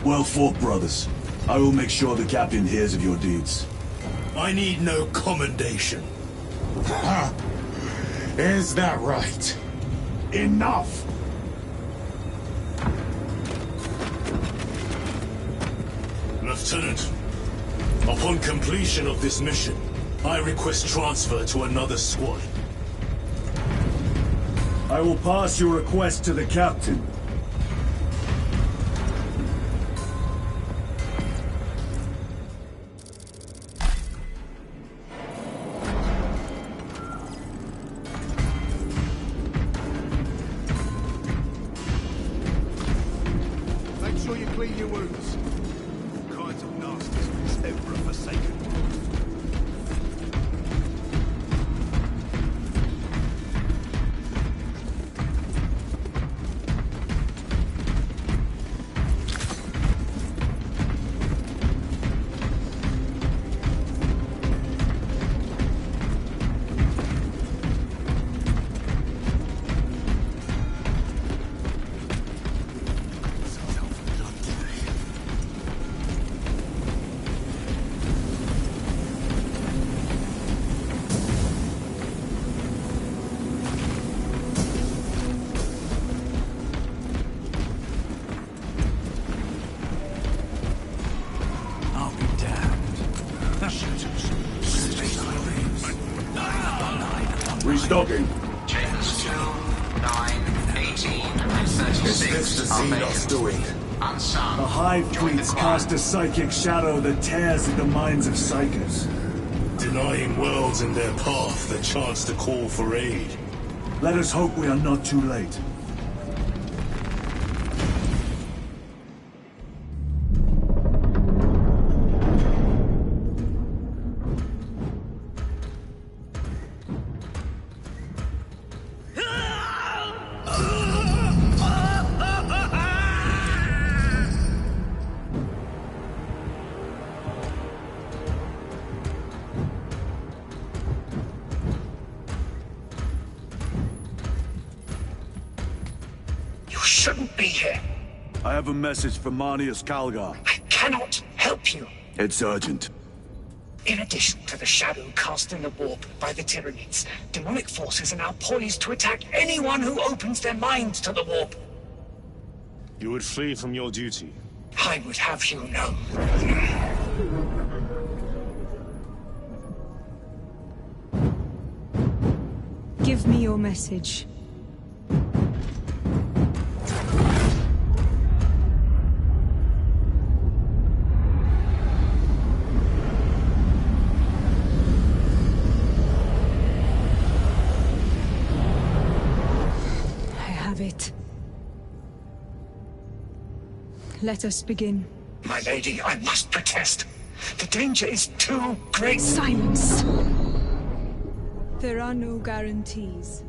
Well fought, brothers. I will make sure the captain hears of your deeds. I need no commendation. Is that right? Enough! Lieutenant, upon completion of this mission, I request transfer to another squad. I will pass your request to the captain. Make sure you clean your wounds. All kinds of nasties in this Emperor-forsaken world. Restocking. Chambers 2, 9, 18, and 36 Is this the are Xenos vacant. doing? Unsung. The Hive Join the Tweets choir. cast a psychic shadow that tears at the minds of psychers. Denying worlds in their path the chance to call for aid. Let us hope we are not too late. You shouldn't be here. I have a message from Marnius Calgar. I cannot help you. It's urgent. In addition to the shadow cast in the warp by the Tyranids, demonic forces are now poised to attack anyone who opens their minds to the warp. You would flee from your duty. I would have you know. Give me your message. I have it. Let us begin. My lady, I must protest. The danger is too great. Silence! There are no guarantees.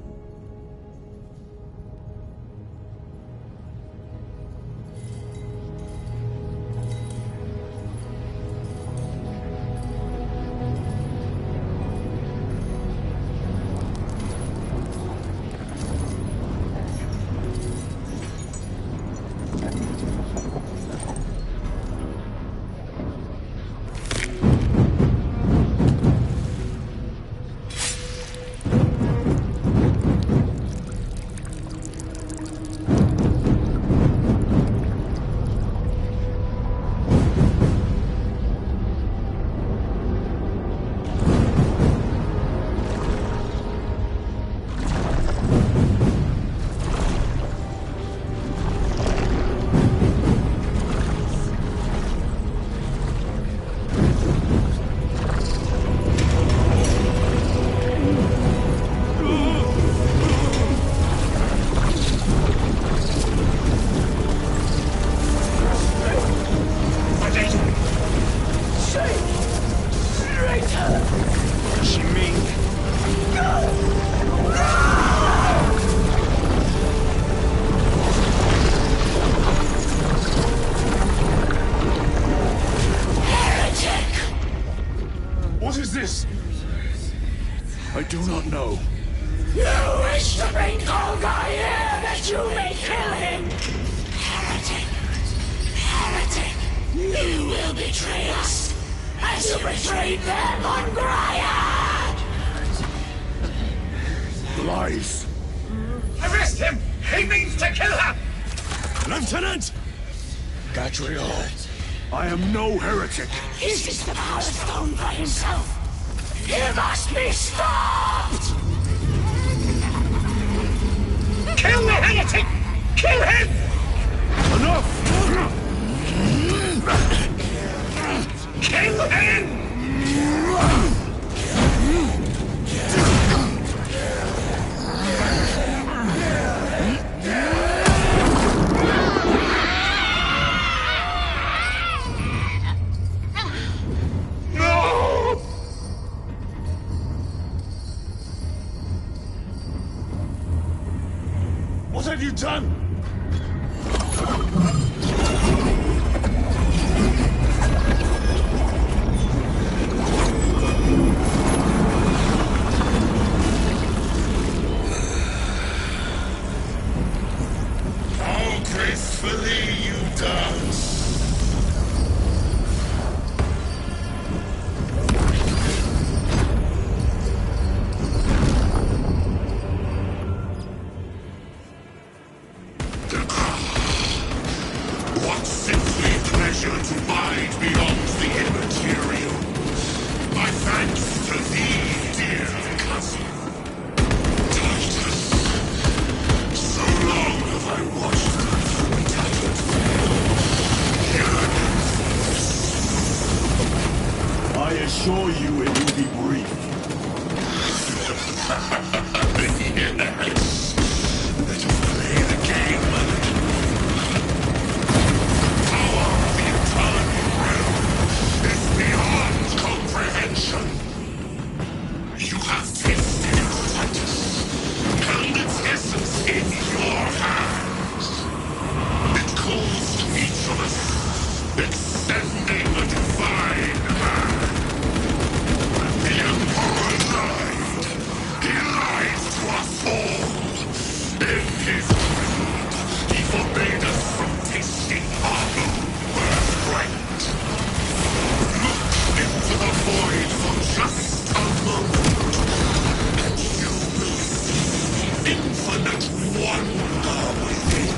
I do not know. You wish to bring Golgai here that you may kill him! Heretic! Heretic! will betray us as you betrayed them on Graiad! Lies. Arrest him! He means to kill her! Lieutenant! Gatriel, I am no heretic. Uses the power stone by himself. He must be stopped! Kill the heretic! Kill him! Enough! Kill him! No! What have you done? How gracefully you dance. What simply pleasure to bide beyond the immaterial. My thanks to thee, dear cousin. Titus. So long have I watched thee from tattered veil. I assure you it will be brief. Yes. Let us play the game. Power of the eternal realm is beyond comprehension. You have tasted it, Titus, and its essence in your hands. It calls to each of us, extending a divine hand. When the Emperor lied, he lied to us all. In his greed, he forbade us from tasting our own birthright. Look into the void for just a moment, and you will see infinite wonder within.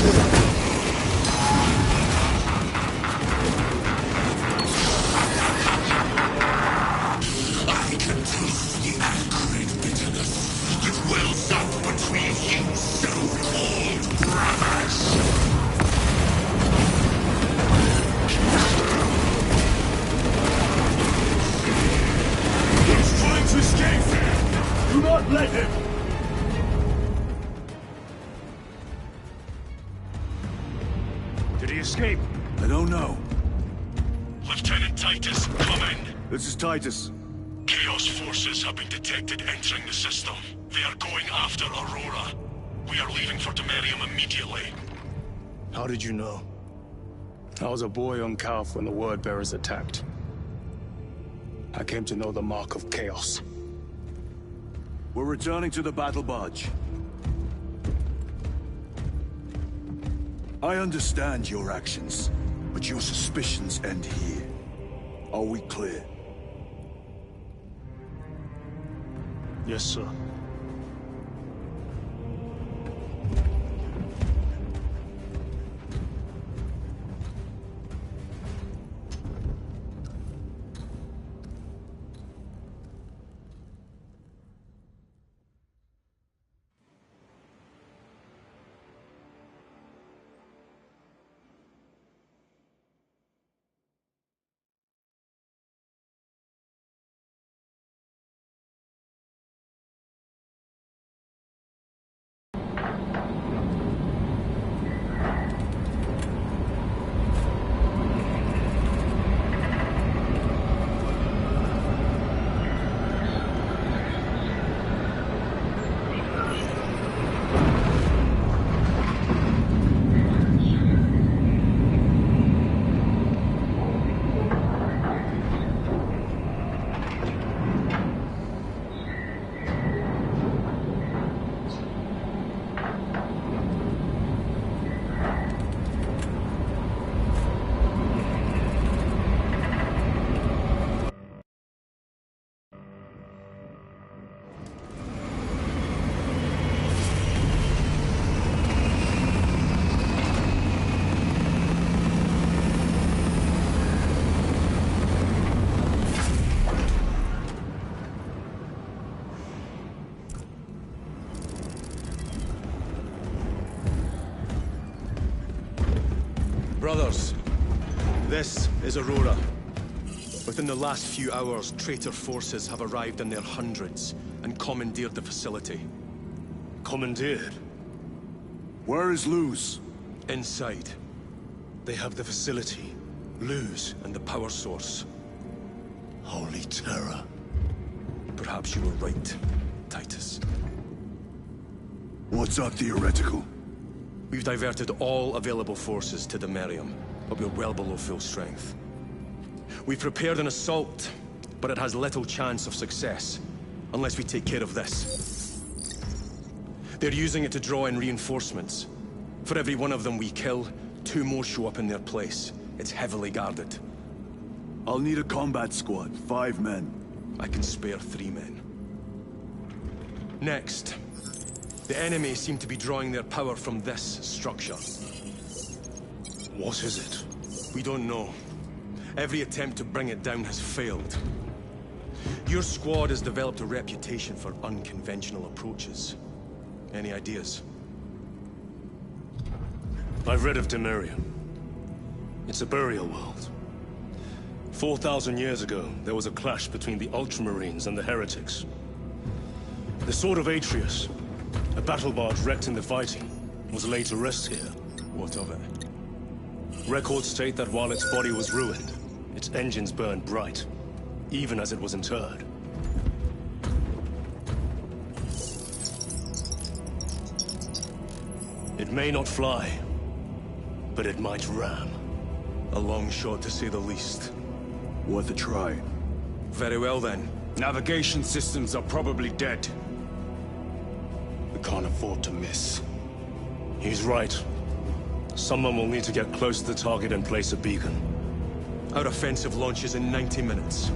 I can taste the acrid bitterness that wells up between you so-called brothers. He's trying to escape! Do not let him! Did he escape? I don't know. Lieutenant Titus, come in. This is Titus. Chaos forces have been detected entering the system. They are going after Aurora. We are leaving for Demerium immediately. How did you know? I was a boy on Calth when the Word Bearers attacked. I came to know the mark of Chaos. We're returning to the battle barge. I understand your actions, but your suspicions end here. Are we clear? Yes, sir. Brothers, this is Aurora. Within the last few hours, traitor forces have arrived in their hundreds and commandeered the facility. Commandeered? Where is Luz? Inside. They have the facility, Luz, and the power source. Holy terror. Perhaps you were right, Titus. What's our theoretical? We've diverted all available forces to Demerium, but we're well below full strength. We've prepared an assault, but it has little chance of success, unless we take care of this. They're using it to draw in reinforcements. For every one of them we kill, 2 more show up in their place. It's heavily guarded. I'll need a combat squad, 5 men. I can spare 3 men. Next, the enemy seem to be drawing their power from this structure. What is it? We don't know. Every attempt to bring it down has failed. Your squad has developed a reputation for unconventional approaches. Any ideas? I've read of Demerium. It's a burial world. 4,000 years ago, there was a clash between the Ultramarines and the Heretics. The Sword of Atreus, a battle barge wrecked in the fighting, was laid to rest here. What of it? Records state that while its body was ruined, its engines burned bright, even as it was interred. It may not fly, but it might ram. A long shot, to say the least. Worth a try. Very well, then. Navigation systems are probably dead. We can't afford to miss. He's right. Someone will need to get close to the target and place a beacon. Our offensive launches in 90 minutes.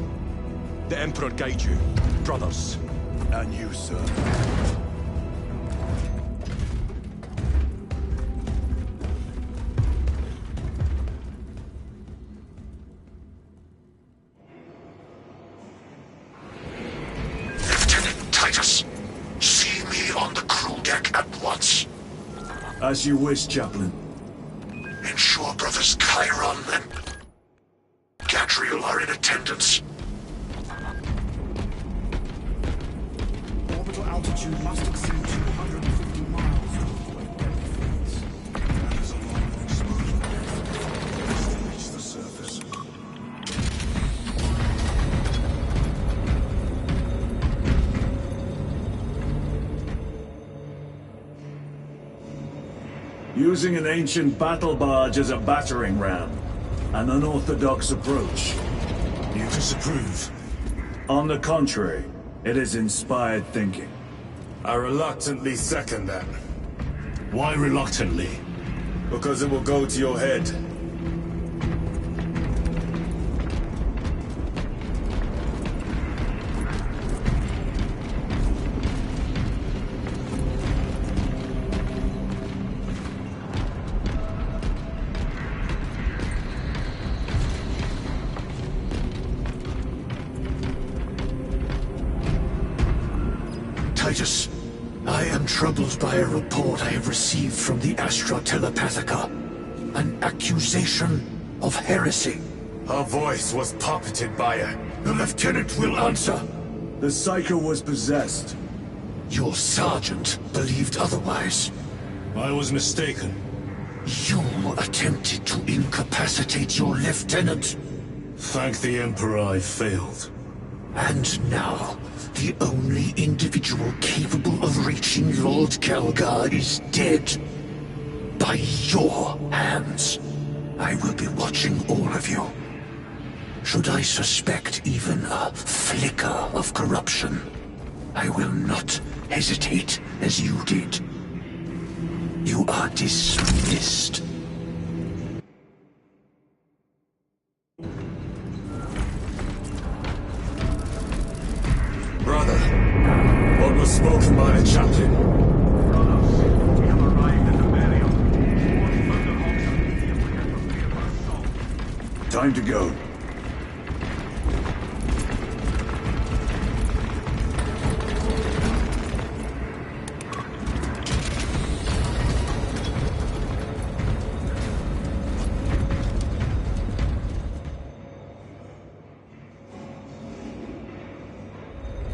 The Emperor guide you, brothers. And you, sir. As you wish, Chaplain. Ensure brothers Chiron and Gadriel are in attendance. Orbital altitude must exceed 250 miles to avoid deadly fields. That is a long exposure. Reach the surface. Using an ancient battle barge as a battering ram. An unorthodox approach. You disapprove? On the contrary, it is inspired thinking. I reluctantly second that. Why reluctantly? Because it will go to your head. Titus, I am troubled by a report I have received from the Astra Telepathica. An accusation of heresy. Her voice was puppeted by her. The lieutenant will answer. The Psycho was possessed. Your sergeant believed otherwise. I was mistaken. You attempted to incapacitate your lieutenant. Thank the Emperor I failed. And now, the only individual capable of reaching Lord Kelgar is dead. By your hands. I will be watching all of you. Should I suspect even a flicker of corruption, I will not hesitate as you did. You are dismissed. Brother, what was spoken by the chaplain? Brothers, we have arrived at the Merium. All further halts immediately and prepare for assault. Time to go.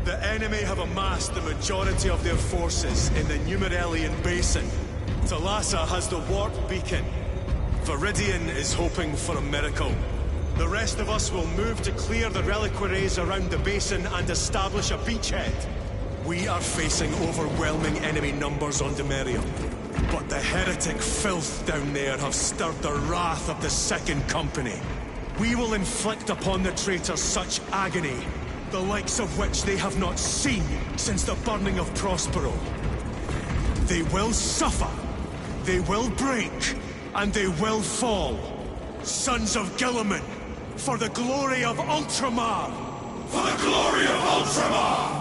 The enemy have amassed the majority of their forces in the Numeralian Basin. Thalassa has the warp beacon. Viridian is hoping for a miracle. The rest of us will move to clear the reliquaries around the basin and establish a beachhead. We are facing overwhelming enemy numbers on Demerium. But the heretic filth down there have stirred the wrath of the Second Company. We will inflict upon the traitors such agony, the likes of which they have not seen since the burning of Prospero. They will suffer, they will break, and they will fall. Sons of Guilliman, for the glory of Ultramar! For the glory of Ultramar!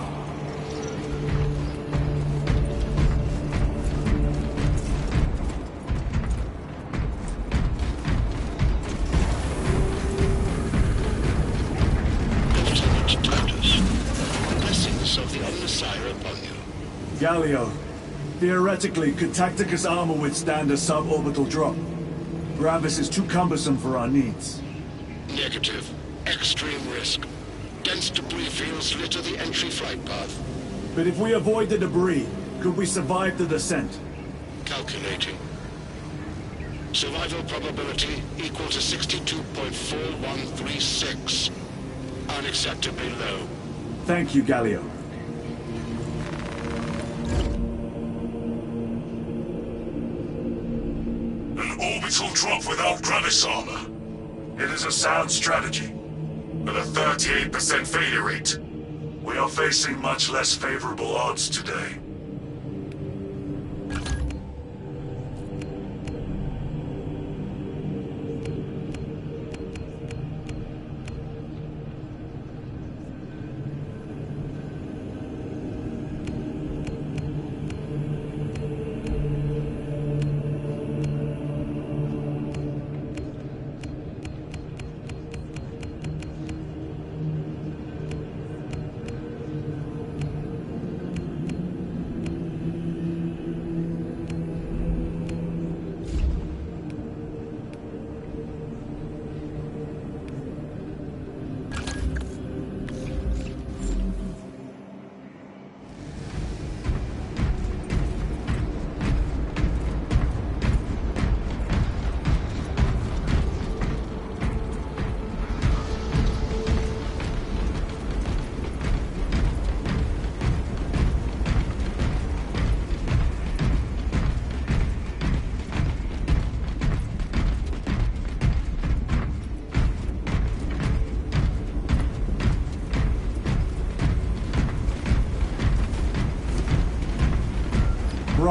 Galio, theoretically, could Tacticus armor withstand a suborbital drop? Gravis is too cumbersome for our needs. Negative. Extreme risk. Dense debris fields litter the entry flight path. But if we avoid the debris, could we survive the descent? Calculating. Survival probability equal to 62.4136. Unacceptably low. Thank you, Galio. Orbital drop without Gravis armor. It is a sound strategy, with a 38% failure rate. We are facing much less favorable odds today.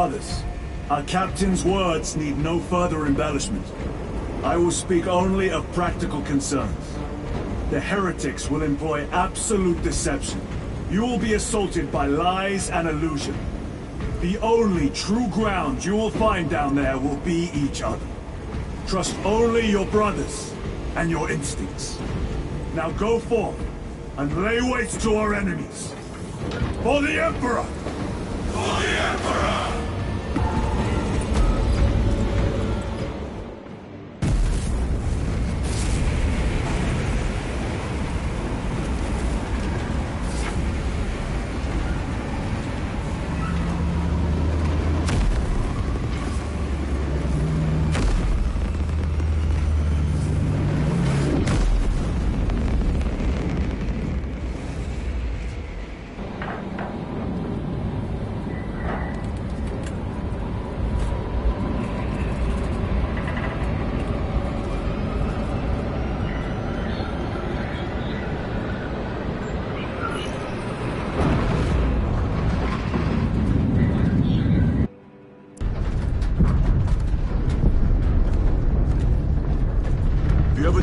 brothers, our captain's words need no further embellishment. I will speak only of practical concerns. The heretics will employ absolute deception. You will be assaulted by lies and illusion. The only true ground you will find down there will be each other. Trust only your brothers and your instincts. Now go forth and lay waste to our enemies. For the Emperor! For the Emperor!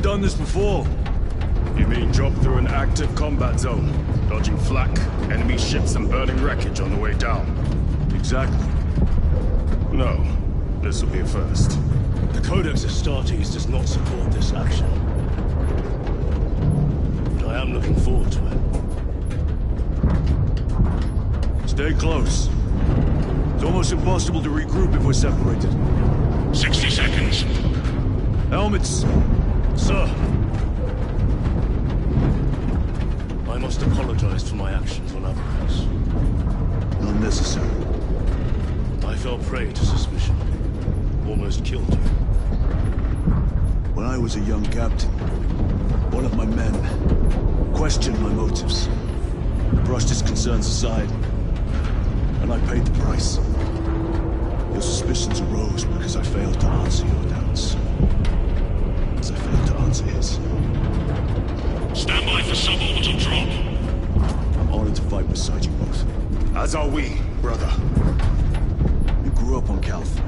Done this before? You mean drop through an active combat zone, dodging flak, enemy ships and burning wreckage on the way down? Exactly. No, this will be a first. The Codex Astartes does not support this action. But I am looking forward to it. Stay close. It's almost impossible to regroup if we're separated. 60 seconds. Helmets! Sir, I must apologize for my actions on Avarice. Unnecessary. I fell prey to suspicion. Almost killed you. When I was a young captain, one of my men questioned my motives, brushed his concerns aside, and I paid the price. Your suspicions arose because I failed to answer your doubts. As I failed to answer his. Stand by for suborbital drop. I'm honored to fight beside you both. As are we, brother. You grew up on Calth.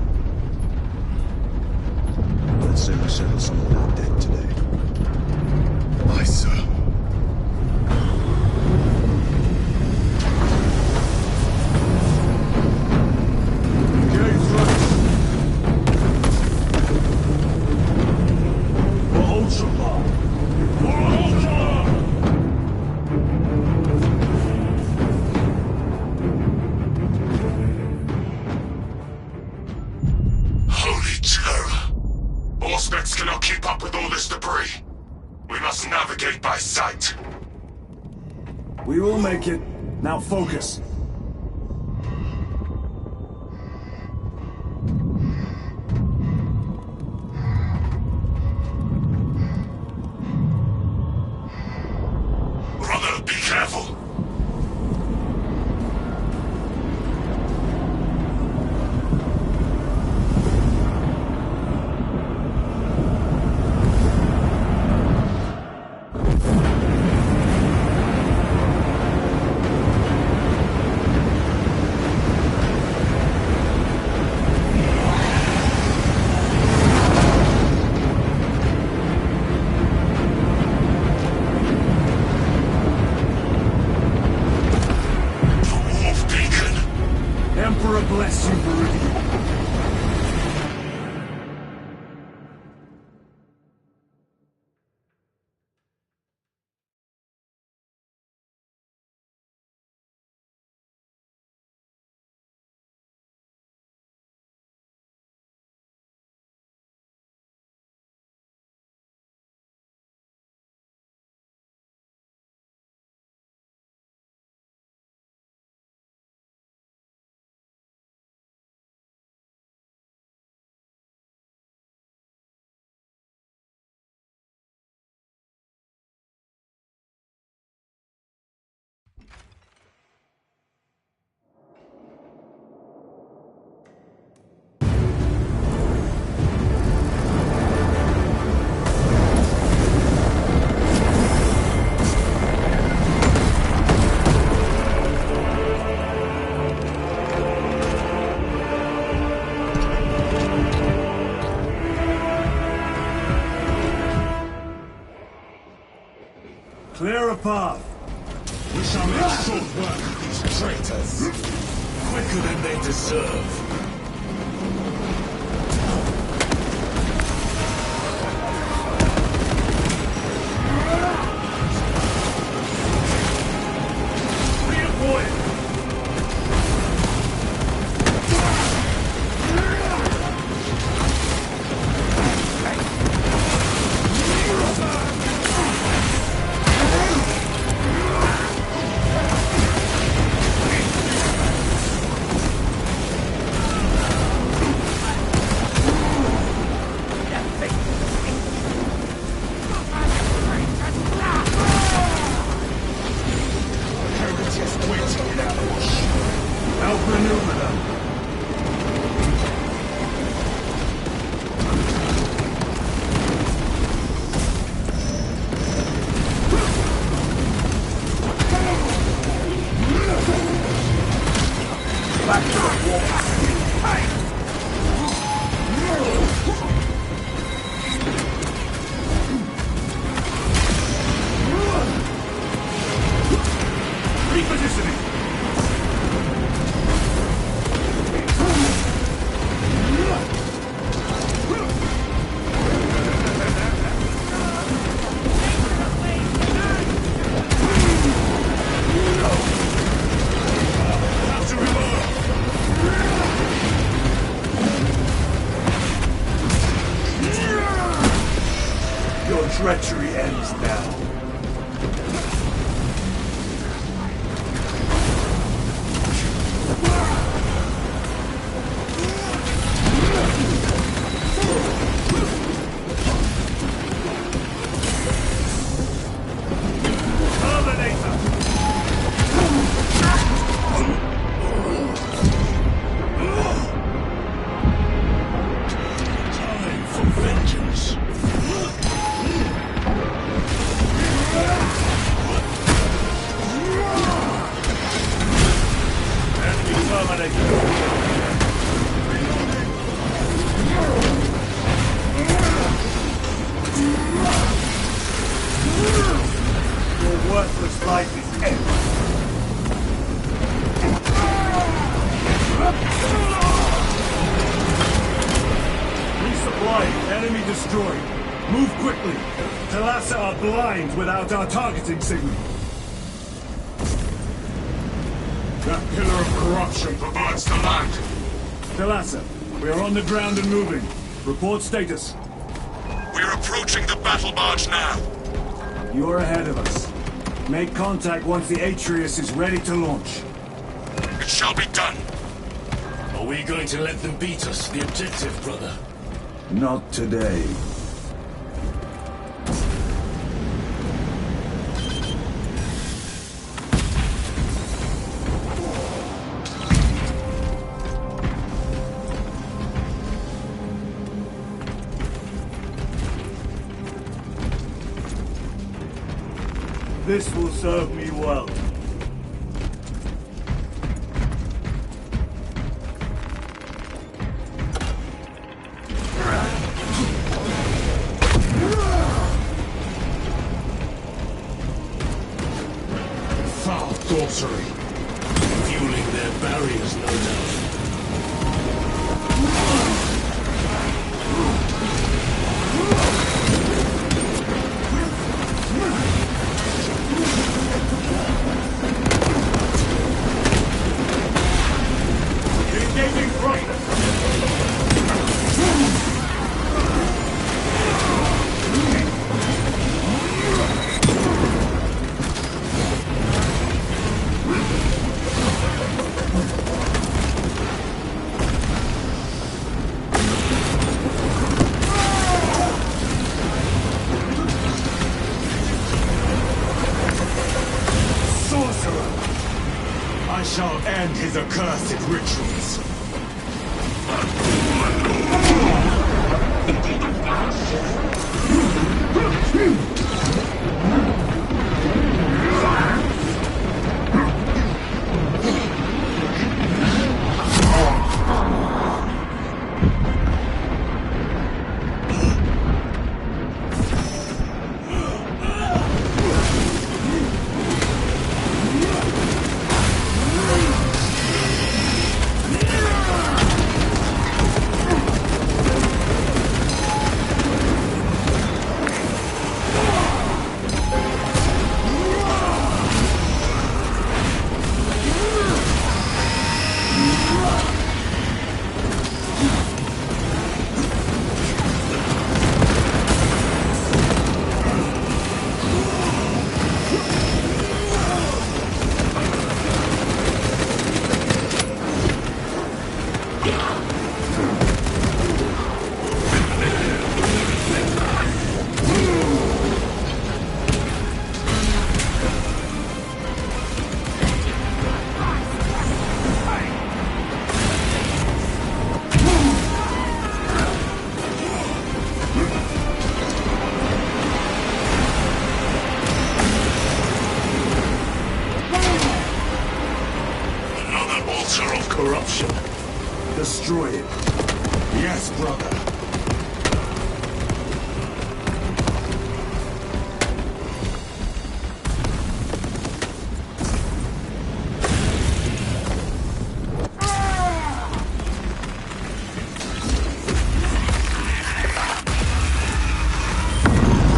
Let's say we settled some of that debt today. Aye, sir. We will make it. Now focus. Brother, be careful. Clear a path. We shall make short work of these traitors. Quicker than they deserve. Treachery ends now. Time for vengeance. Your worthless life is ended. Resupply. Enemy destroyed. Move quickly. Talassa are blind without our targeting signal. That pillar of corruption provides the land. Talassa, we are on the ground and moving. Report status. We're approaching the battle barge now. You are ahead of us. Make contact once the Atreus is ready to launch. It shall be done. Are we going to let them beat us to the objective, brother? Not today. This will serve me well. Foul sorcery. Fueling their barriers, no doubt. Engaging front! I shall end his accursed rituals. destroy it. Yes, brother.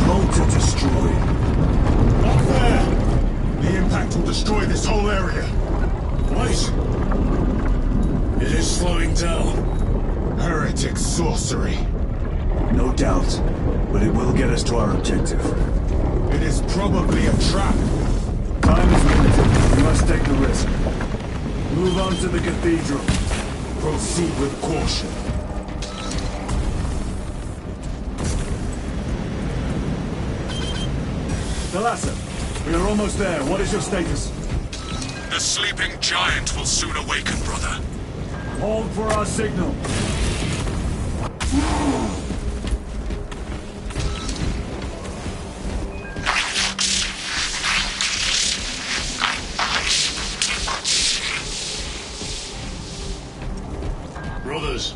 Motor destroyed. Up there! The impact will destroy this whole area. Wait! It is slowing down. Heretic sorcery. No doubt, but it will get us to our objective. It is probably a trap. Time is limited. We must take the risk. Move on to the cathedral. Proceed with caution. Thalassa, we are almost there. What is your status? The sleeping giant will soon awaken, brother. Hold for our signal. Brothers,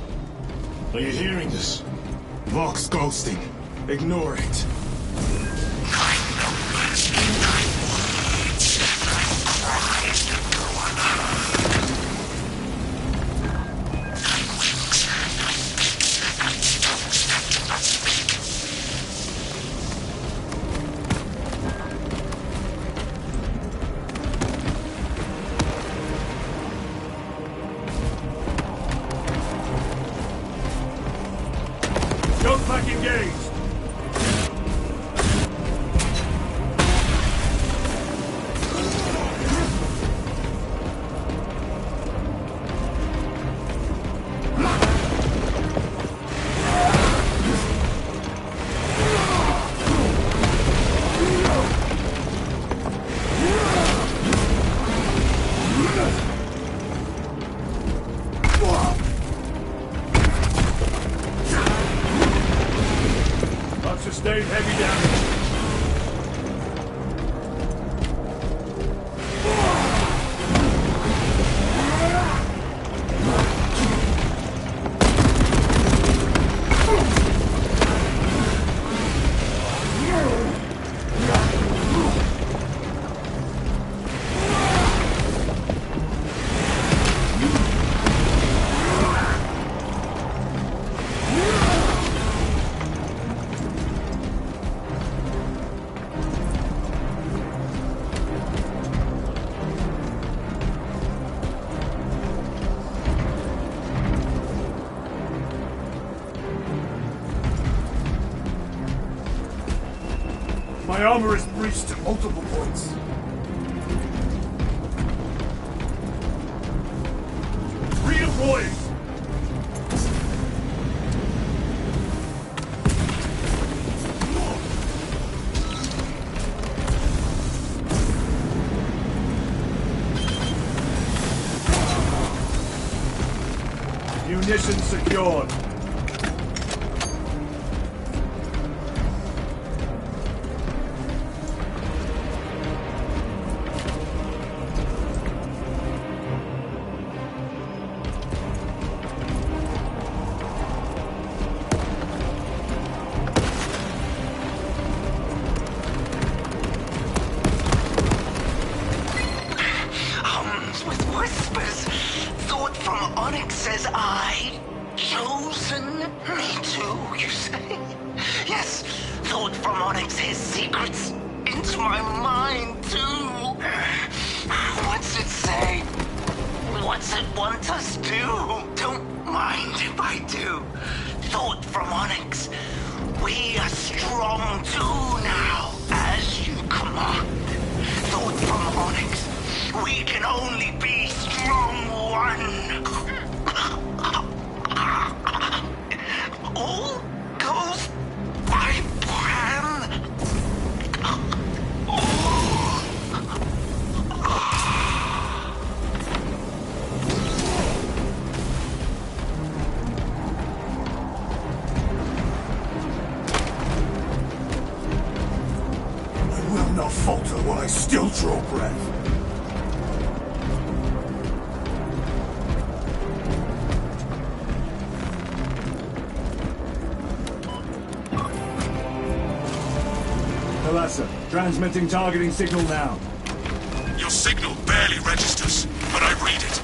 are you hearing this? Vox ghosting. Ignore it. Scout pack engaged. I've sustained heavy damage. My armor is breached at multiple points. Redeploying! Munitions secured. With whispers, thought from Onyx says I, chosen me too, you say? Yes, thought from Onyx has secrets into my mind too. What's it say? What's it want us do? Don't mind if I do. Thought from Onyx, we are strong too now, as you command. Thought from Onyx, we can only be strong one. All goes by plan. I will not falter while I still draw breath. Thalassa, transmitting targeting signal now. Your signal barely registers, but I read it.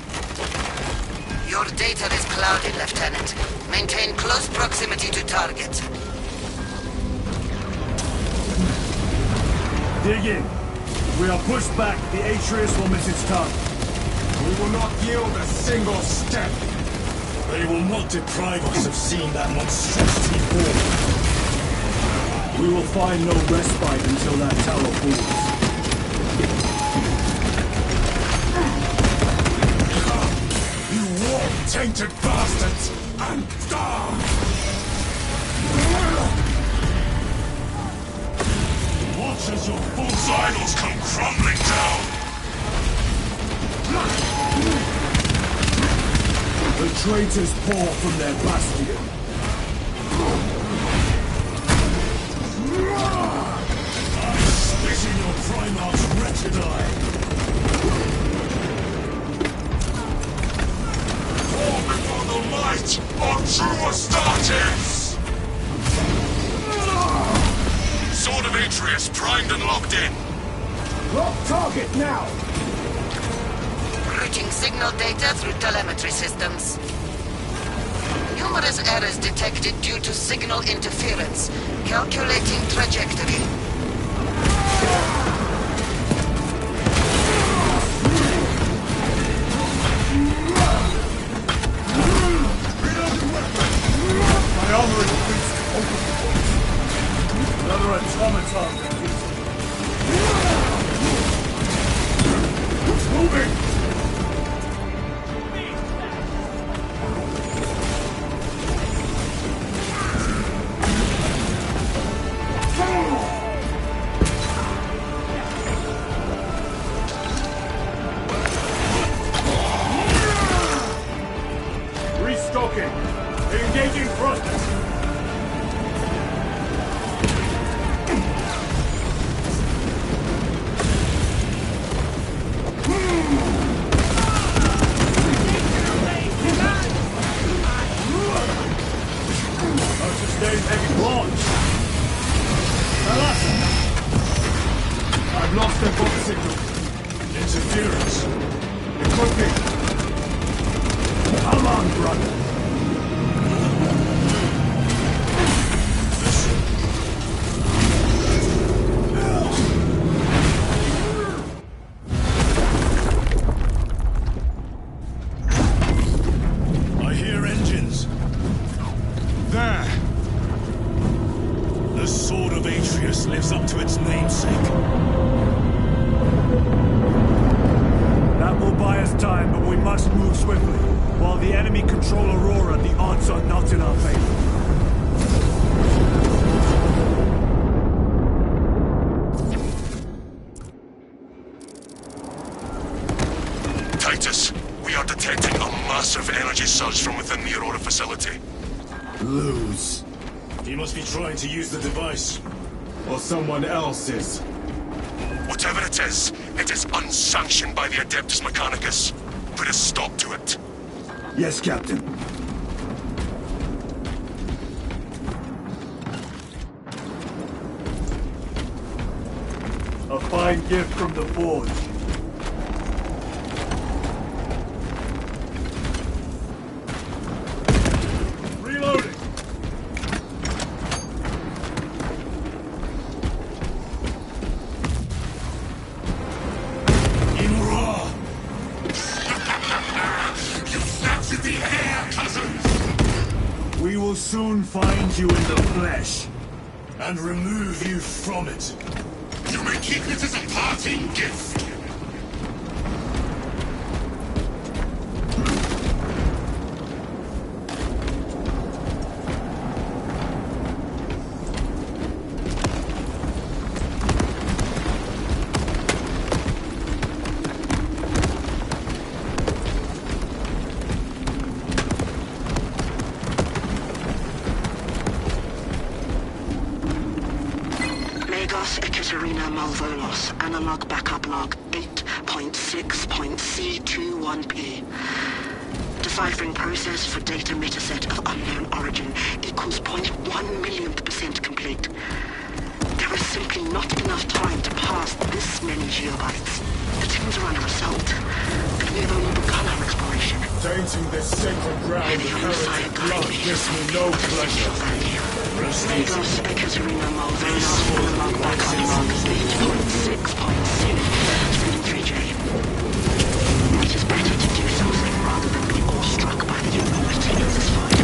Your data is cloudy, Lieutenant. Maintain close proximity to target. Dig in. If we are pushed back, the Atreus will miss its target. We will not yield a single step. They will not deprive us of seeing that monstrosity fall. We will find no respite until that tower falls. You warp-tainted bastards! And die! Watch as your full Silos come crumbling down! The traitors pour from their bastion. I'm spitting your Primarch's wretched eye! Fall before the might of true Astartes! Sword of Atreus primed and locked in. Lock target now! Routing signal data through telemetry systems. Numerous errors detected due to signal interference. Calculating trajectory. My armor is reached open point. Another automaton defeated. Moving! Restocking! Engaging thrusters! Sustained heavy launch! Thalassa! I've lost their box signal. Interference! Equipping! Come on, brother! I hear engines. There! The Sword of Atreus lives up to its namesake. That will buy us time, but we must move swiftly. While the enemy control Aurora, the odds are not in our favor. Titus, we are detecting a massive energy surge from within the Aurora facility. Lose. He must be trying to use the device. Or someone else is. Whatever it is unsanctioned by the Adeptus Mechanicus. Put a stop to it. Yes, Captain. A fine gift from the Forge. Reloading! The air, cousins! We will soon find you in the flesh. And remove you from it. You may keep it as a parting gift. Ekaterina Malvolos, analog backup log 8.6.C21P. Deciphering process for data metaset of unknown origin equals 0.1 millionth % complete. There is simply not many geobytes. The teams are under assault, and we have only begun our exploration. Tainting this sacred ground with heretic blood gives me no pleasure. Lego Speccatorino Malvena for log back on log 8.6.2 3J. It is better to do something rather than be awestruck by the enormity of this fight.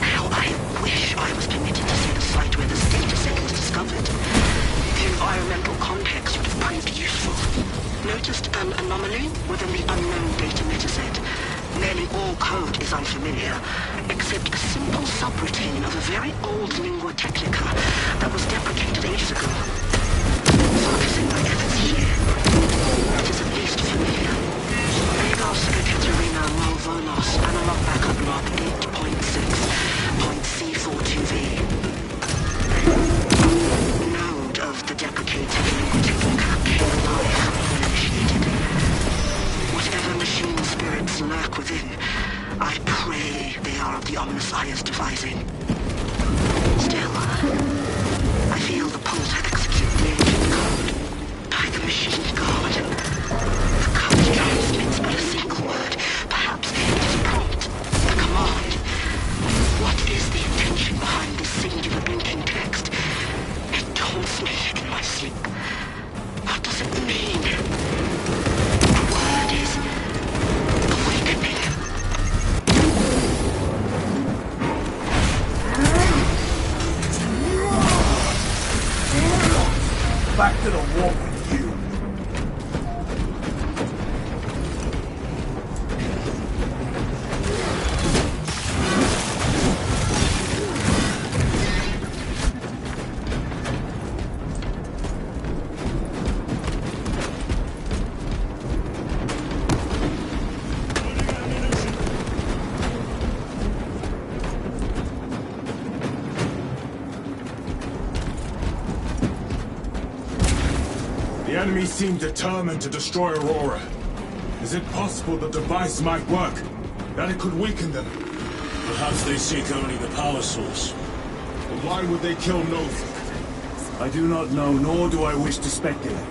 How I wish I was permitted to see the site where this data set was discovered. The environmental context would have proved useful. Noticed an anomaly within the unknown data metaset. Nearly all code is unfamiliar, except a simple subroutine of a very old lingua technica that was deprecated ages ago. Focusing my efforts here, it is at least familiar. Lagos Ekaterina Malvonos, analog backup log 8.6.C42V. Node of the deprecated lingua technica came alive when initiated. Whatever machine spirits lurk within, I pray they are of the ominous Aya's devising. Still, I feel the pull to execute the ancient code by the machine god. The code translates but a single word. Perhaps it is a prompt, a command. What is the intention behind this singular blinking text? It taunts me in my sleep. What does it mean? The word is awakening. Back to the warp with you. The enemy seem determined to destroy Aurora. Is it possible the device might work? That it could weaken them? Perhaps they seek only the power source. But why would they kill Nova? I do not know, nor do I wish to speculate.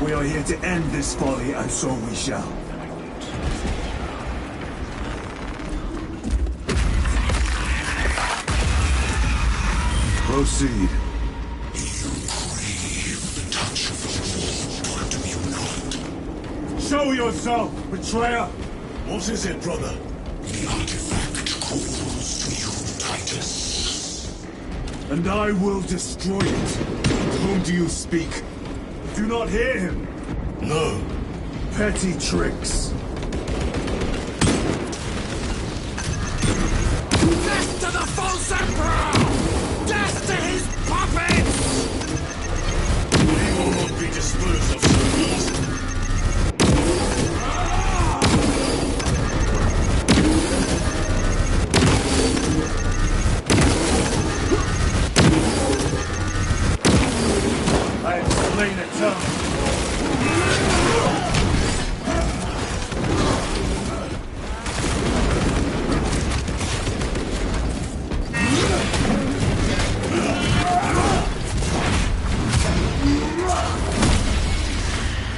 We are here to end this folly, and so we shall. Proceed. Show yourself, betrayer! What is it, brother? The artifact calls to you, Titus. And I will destroy it. Of whom do you speak? Do not hear him. No. Petty tricks. Death to the false emperor! Death to his puppets! They will not be disposed of so easily. I have slain a tongue.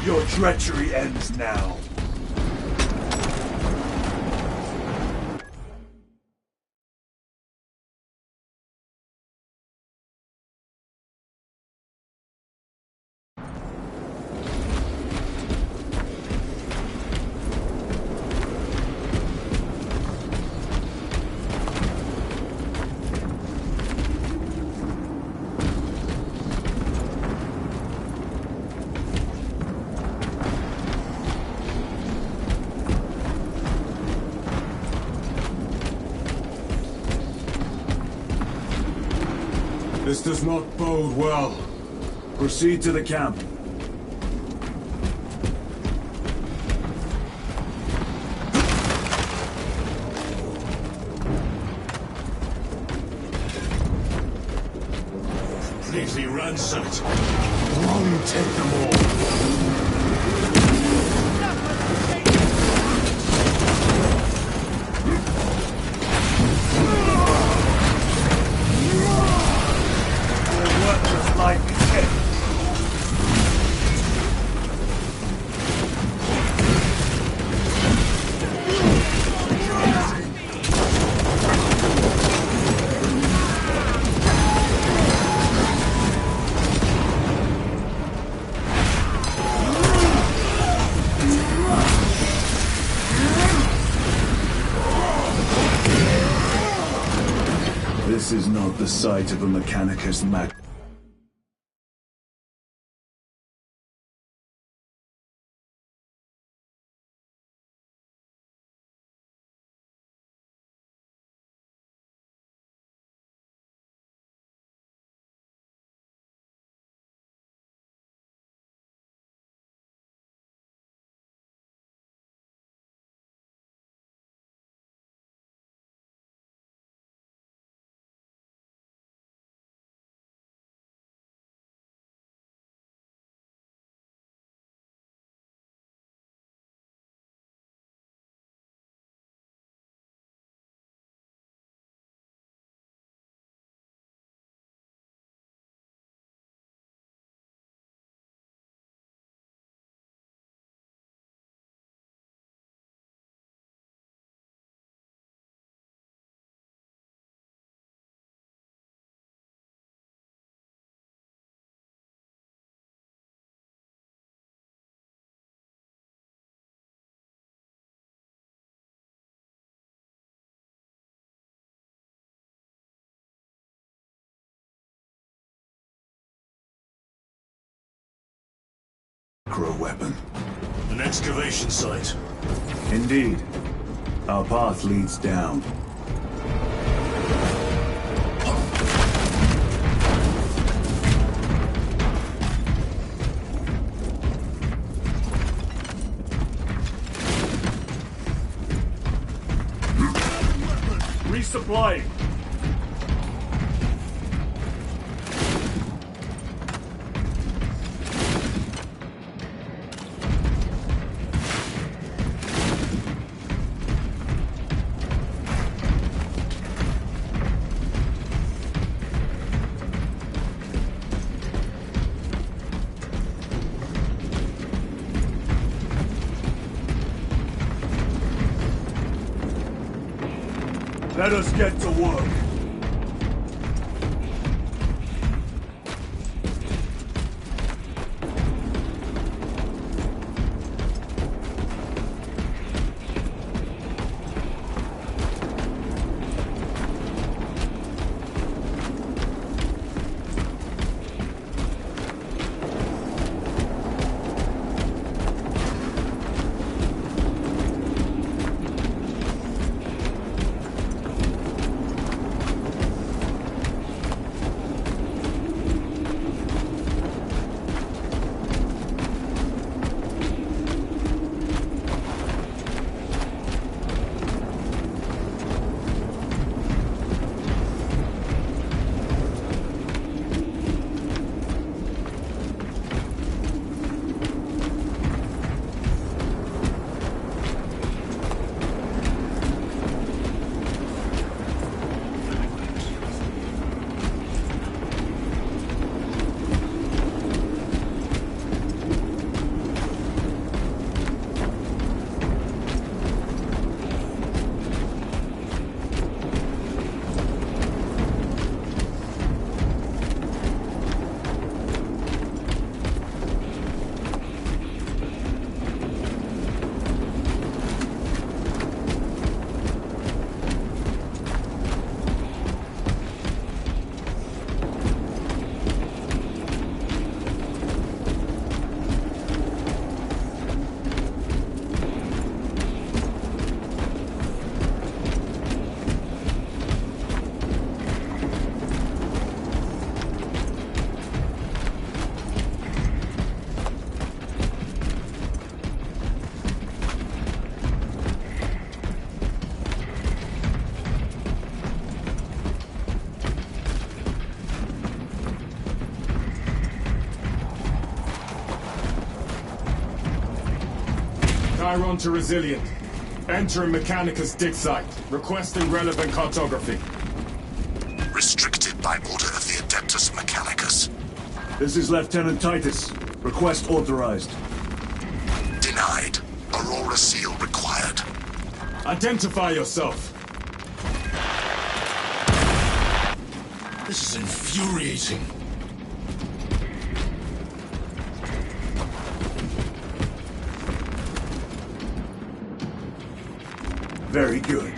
Your treachery ends now. This does not bode well. Proceed to the camp. Completely ransacked. Rome take them all. Your worthless life is dead. sight of a Mechanicus Mac. Weapon. An excavation site. Indeed. Our path leads down. Resupplying. Let us get to work. Chiron to Resilient. Entering Mechanicus dig site. Requesting relevant cartography. Restricted by order of the Adeptus Mechanicus. This is Lieutenant Titus. Request authorized. Denied. Aurora seal required. Identify yourself. This is infuriating. Very good.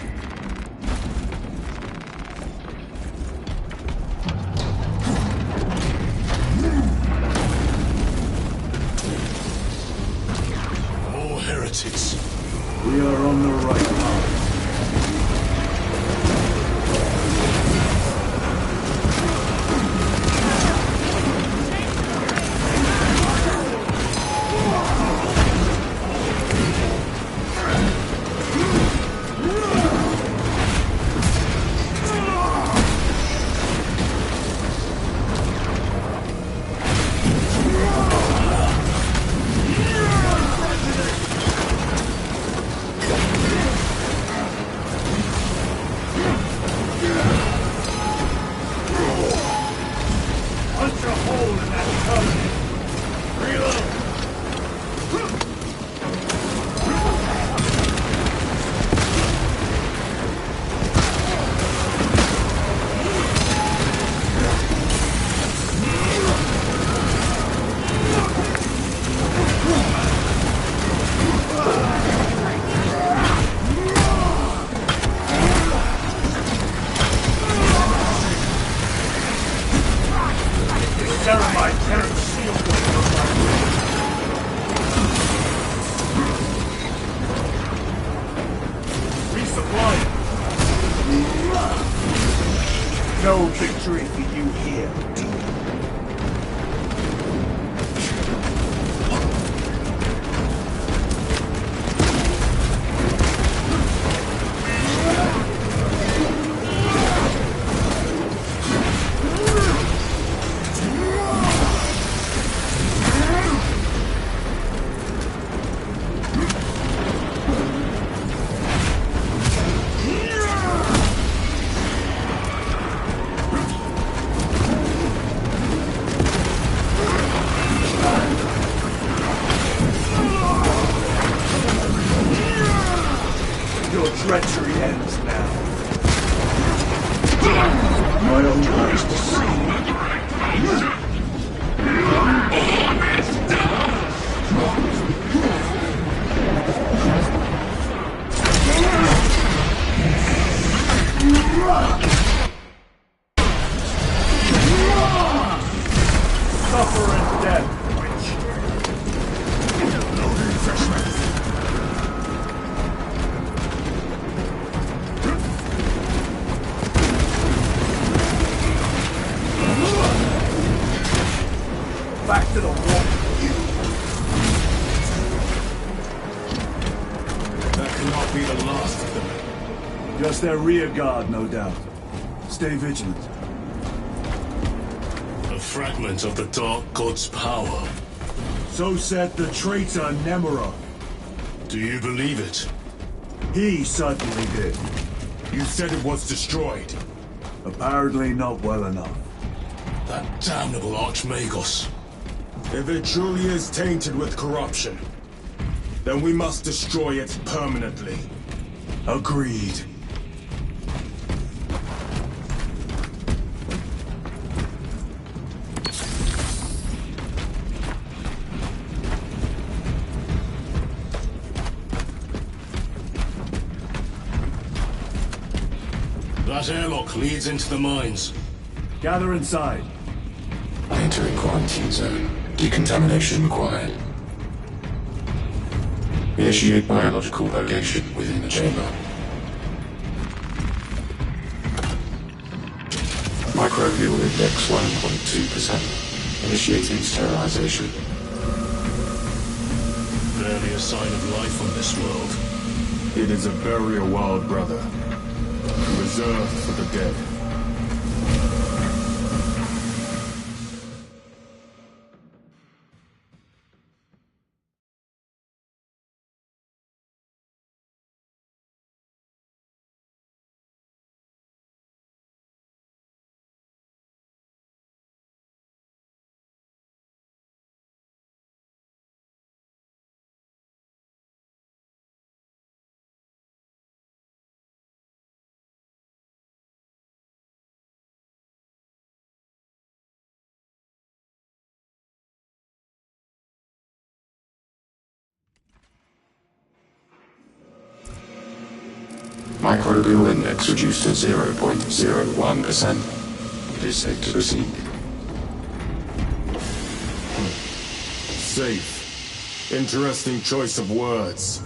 Ceramite can't shield them from my will. Resupply. No victory for you here, demon. Your treachery ends now. My own eyes to see. Suffer and death, witch. No refreshment. Back to the wall. That cannot be the last of them. Just their rear guard, no doubt. Stay vigilant. A fragment of the Dark God's power. So said the traitor Nemora. Do you believe it? He certainly did. You said it was destroyed. Apparently not well enough. That damnable Archmagos. If it truly is tainted with corruption, then we must destroy it permanently. Agreed. That airlock leads into the mines. Gather inside. Entering quarantine zone. Decontamination required. Initiate biological purgation within the chamber. Microbial index 1.2%. Initiating sterilization. Barely a sign of life on this world. It is a burial wild, brother. Reserved for the dead. Microbial index reduced to 0.01%. It is safe to proceed. Safe. Interesting choice of words.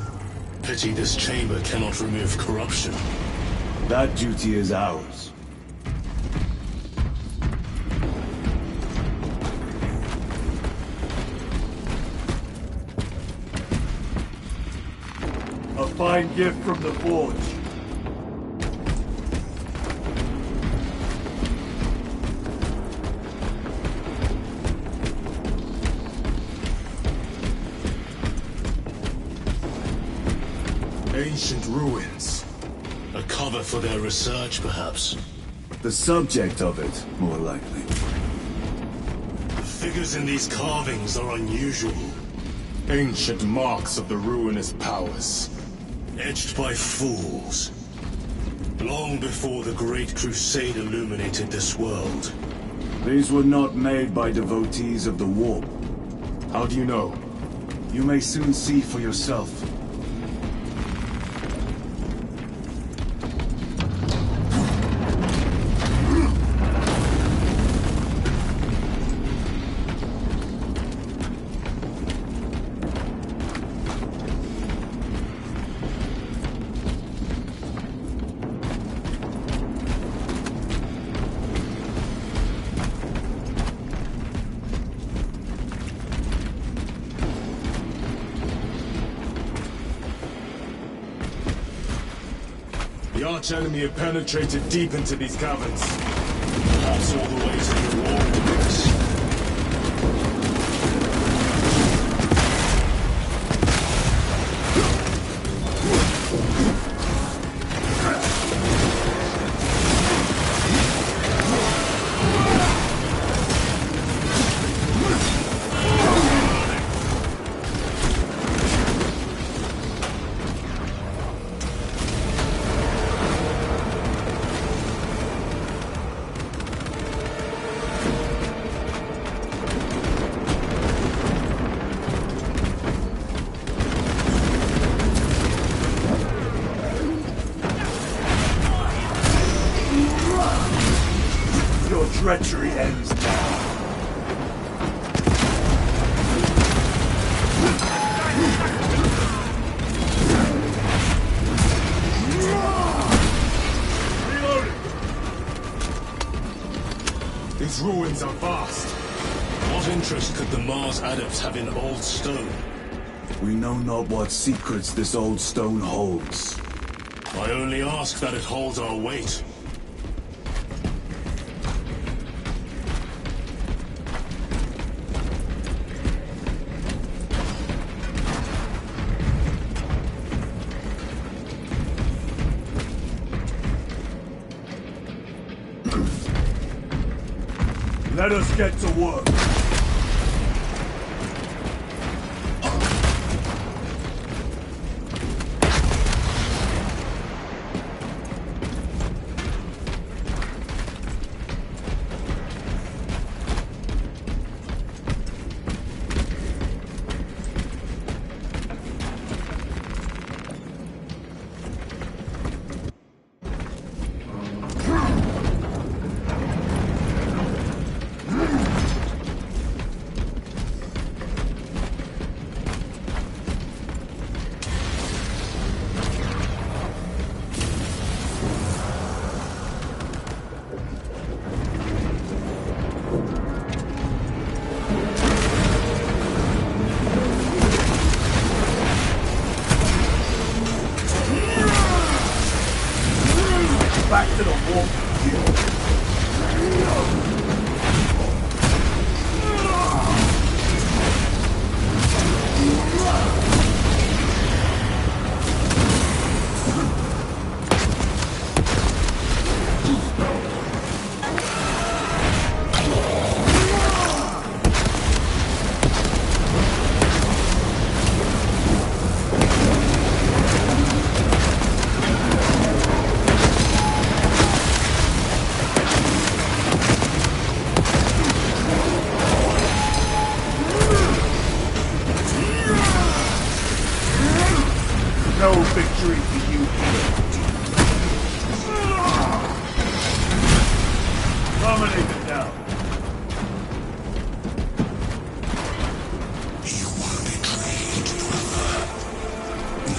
Pity this chamber cannot remove corruption. That duty is ours. A fine gift from the Forge. Ancient ruins. A cover for their research, perhaps. The subject of it, more likely. The figures in these carvings are unusual. Ancient marks of the ruinous powers. Etched by fools. Long before the Great Crusade illuminated this world. These were not made by devotees of the Warp. How do you know? You may soon see for yourself. Such enemy have penetrated deep into these caverns. Perhaps all the way to the wall of the base. Treachery ends now. These ruins are vast. What interest could the Mars adepts have in old stone? We know not what secrets this old stone holds. I only ask that it holds our weight. Let us get to work. Back to the warp field. No victory for you here. Dominate it now. You were betrayed, brother.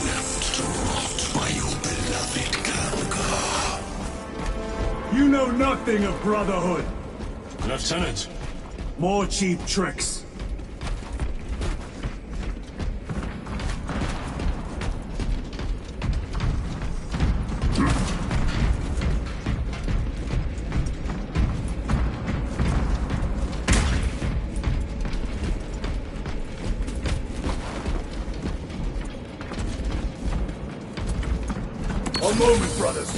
Left to rot by your beloved Kafka. You know nothing of brotherhood. Lieutenant. More cheap tricks. One moment, brothers.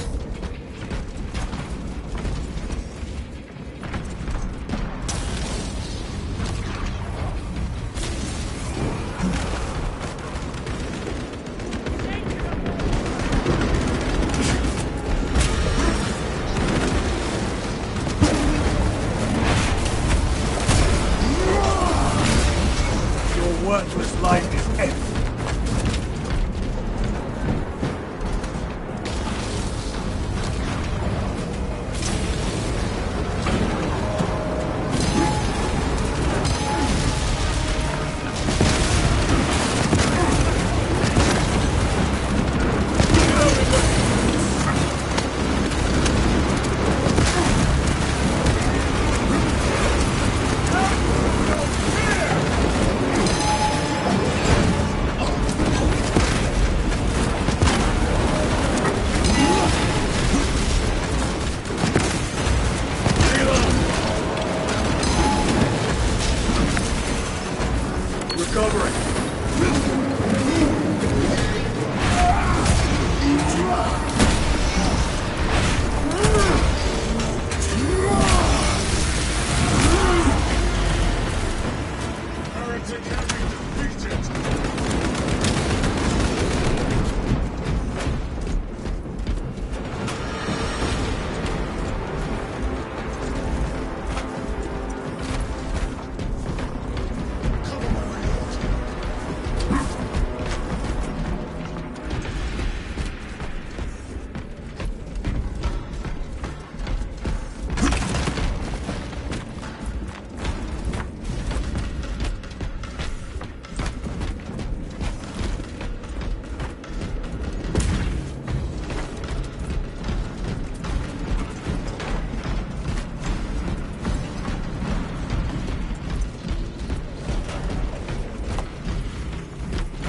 Your worthless life is empty.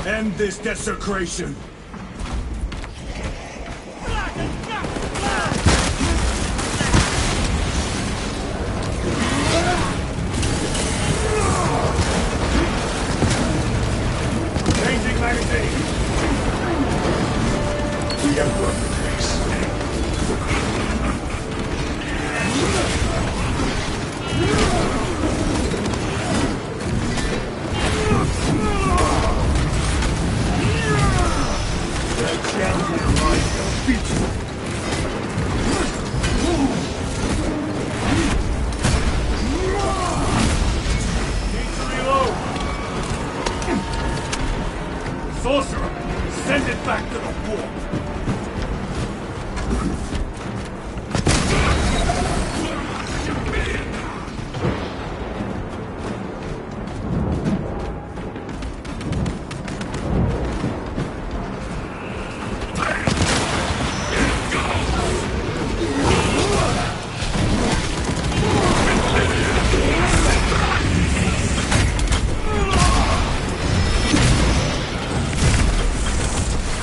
End this desecration! Changing magazine! The Emperor protects. The champion lies defeated! Need to reload! Sorcerer! Send it back to the warp!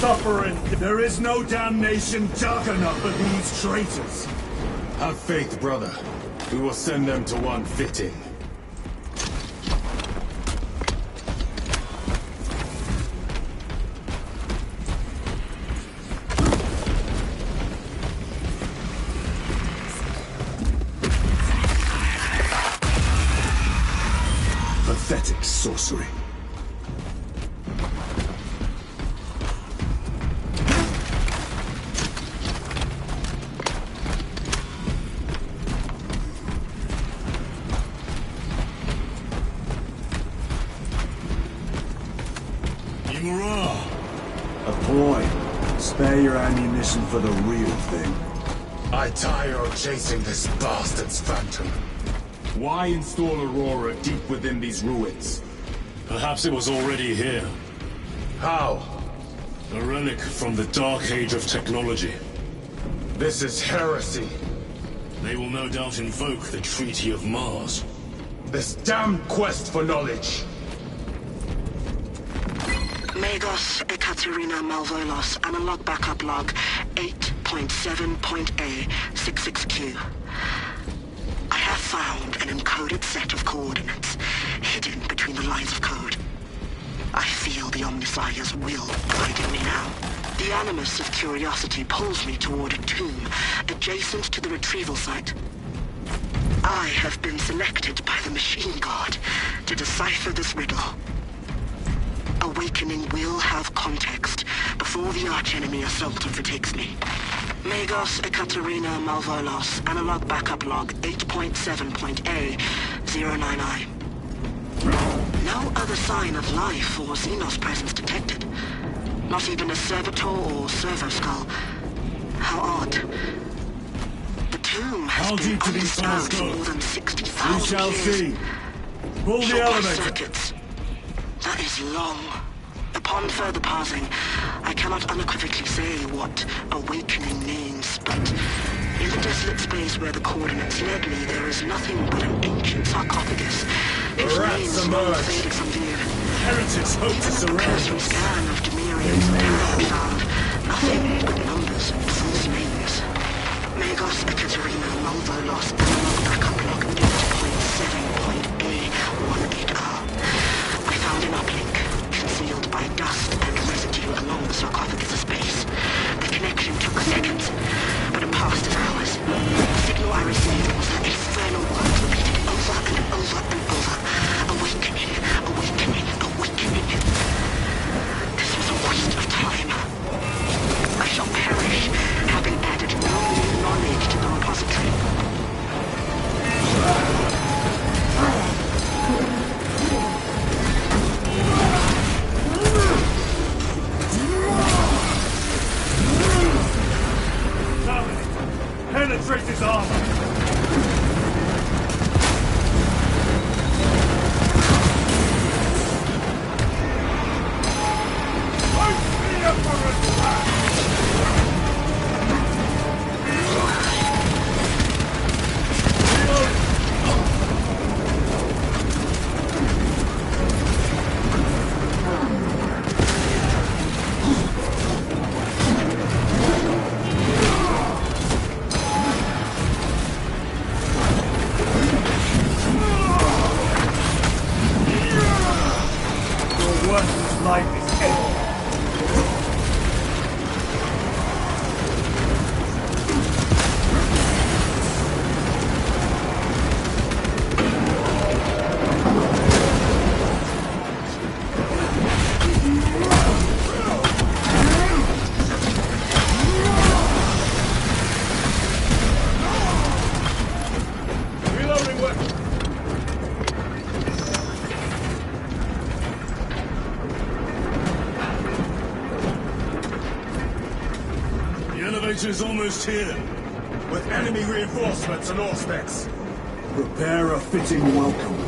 Suffering. There is no damnation dark enough for these traitors. Have faith, brother. We will send them to one fitting. Pathetic sorcery. A boy. Spare your ammunition for the real thing. I tire of chasing this bastard's phantom. Why install Aurora deep within these ruins? Perhaps it was already here. How? A relic from the Dark Age of technology. This is heresy. They will no doubt invoke the Treaty of Mars. This damned quest for knowledge. Magos Ekaterina Malvolos, analog backup log 8.7.A66Q. I have found an encoded set of coordinates hidden between the lines of code. I feel the Omnissiah's will guiding me now. The animus of curiosity pulls me toward a tomb adjacent to the retrieval site. I have been selected by the Machine God to decipher this riddle. Awakening will have context before the archenemy assault overtakes me. Magos Ekaterina Malvolos, analog backup log 8.7.A099. No other sign of life or Xenos presence detected. Not even a servitor or servo skull. How odd. The tomb has been undisturbed for more than 60,000 years. We shall see. Pull the Short elevator. circuits. That is long. Upon further parsing, I cannot unequivocally say what awakening means, but in the desolate space where the coordinates led me, there is nothing but an ancient sarcophagus. Whose remains long faded from view. Heretics hope to surround us. Scan of Demirium's terror found nothing but numbers and false names. Magos Ekaterina Malvolos, analog backup log 8.7.A18R. I found an uplink, concealed by dust and residue along the sarcophagus's base. The connection took seconds, but it passed as hours. The signal I received was that infernal word repeated over and over and over. Awakening, awakening, awakening. This was a waste of time. I shall perish, having added no new knowledge to the repository. Hunter's almost here. With enemy reinforcements and Auspex. Prepare a fitting welcome.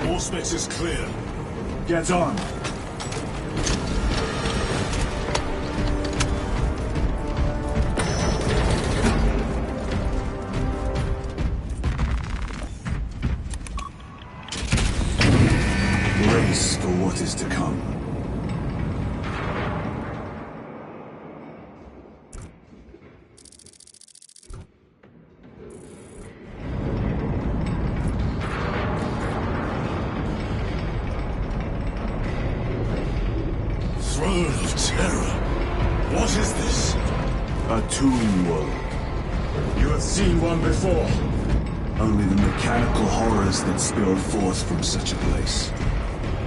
Auspex is clear. Get on. Brace for what is to come. Throne of Terror. What is this? A tomb world. You have seen one before. Only the mechanical horrors that spill forth from such a place.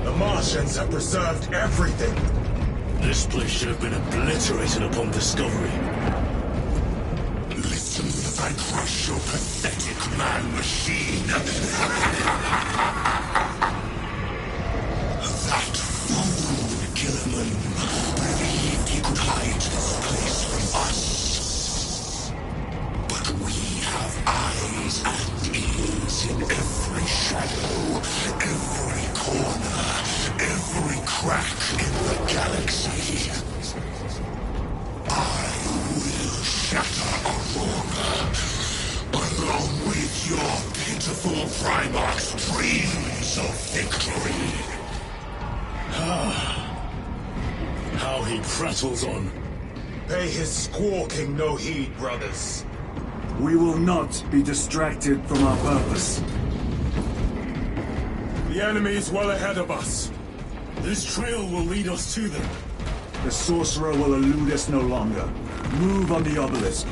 The Martians have preserved everything. This place should have been obliterated upon discovery. Listen as I crush your pathetic man-machine. That fool Gilliman believed he could hide this place from us. But we have eyes and ears in every shadow, every corner, every crack in the galaxy. I will shatter Aurora, along with your pitiful Primarch's dreams of victory. How he prattles on. Pay his squawking no heed, brothers. We will not be distracted from our purpose. The enemy is well ahead of us. This trail will lead us to them. The sorcerer will elude us no longer. Move on the obelisk.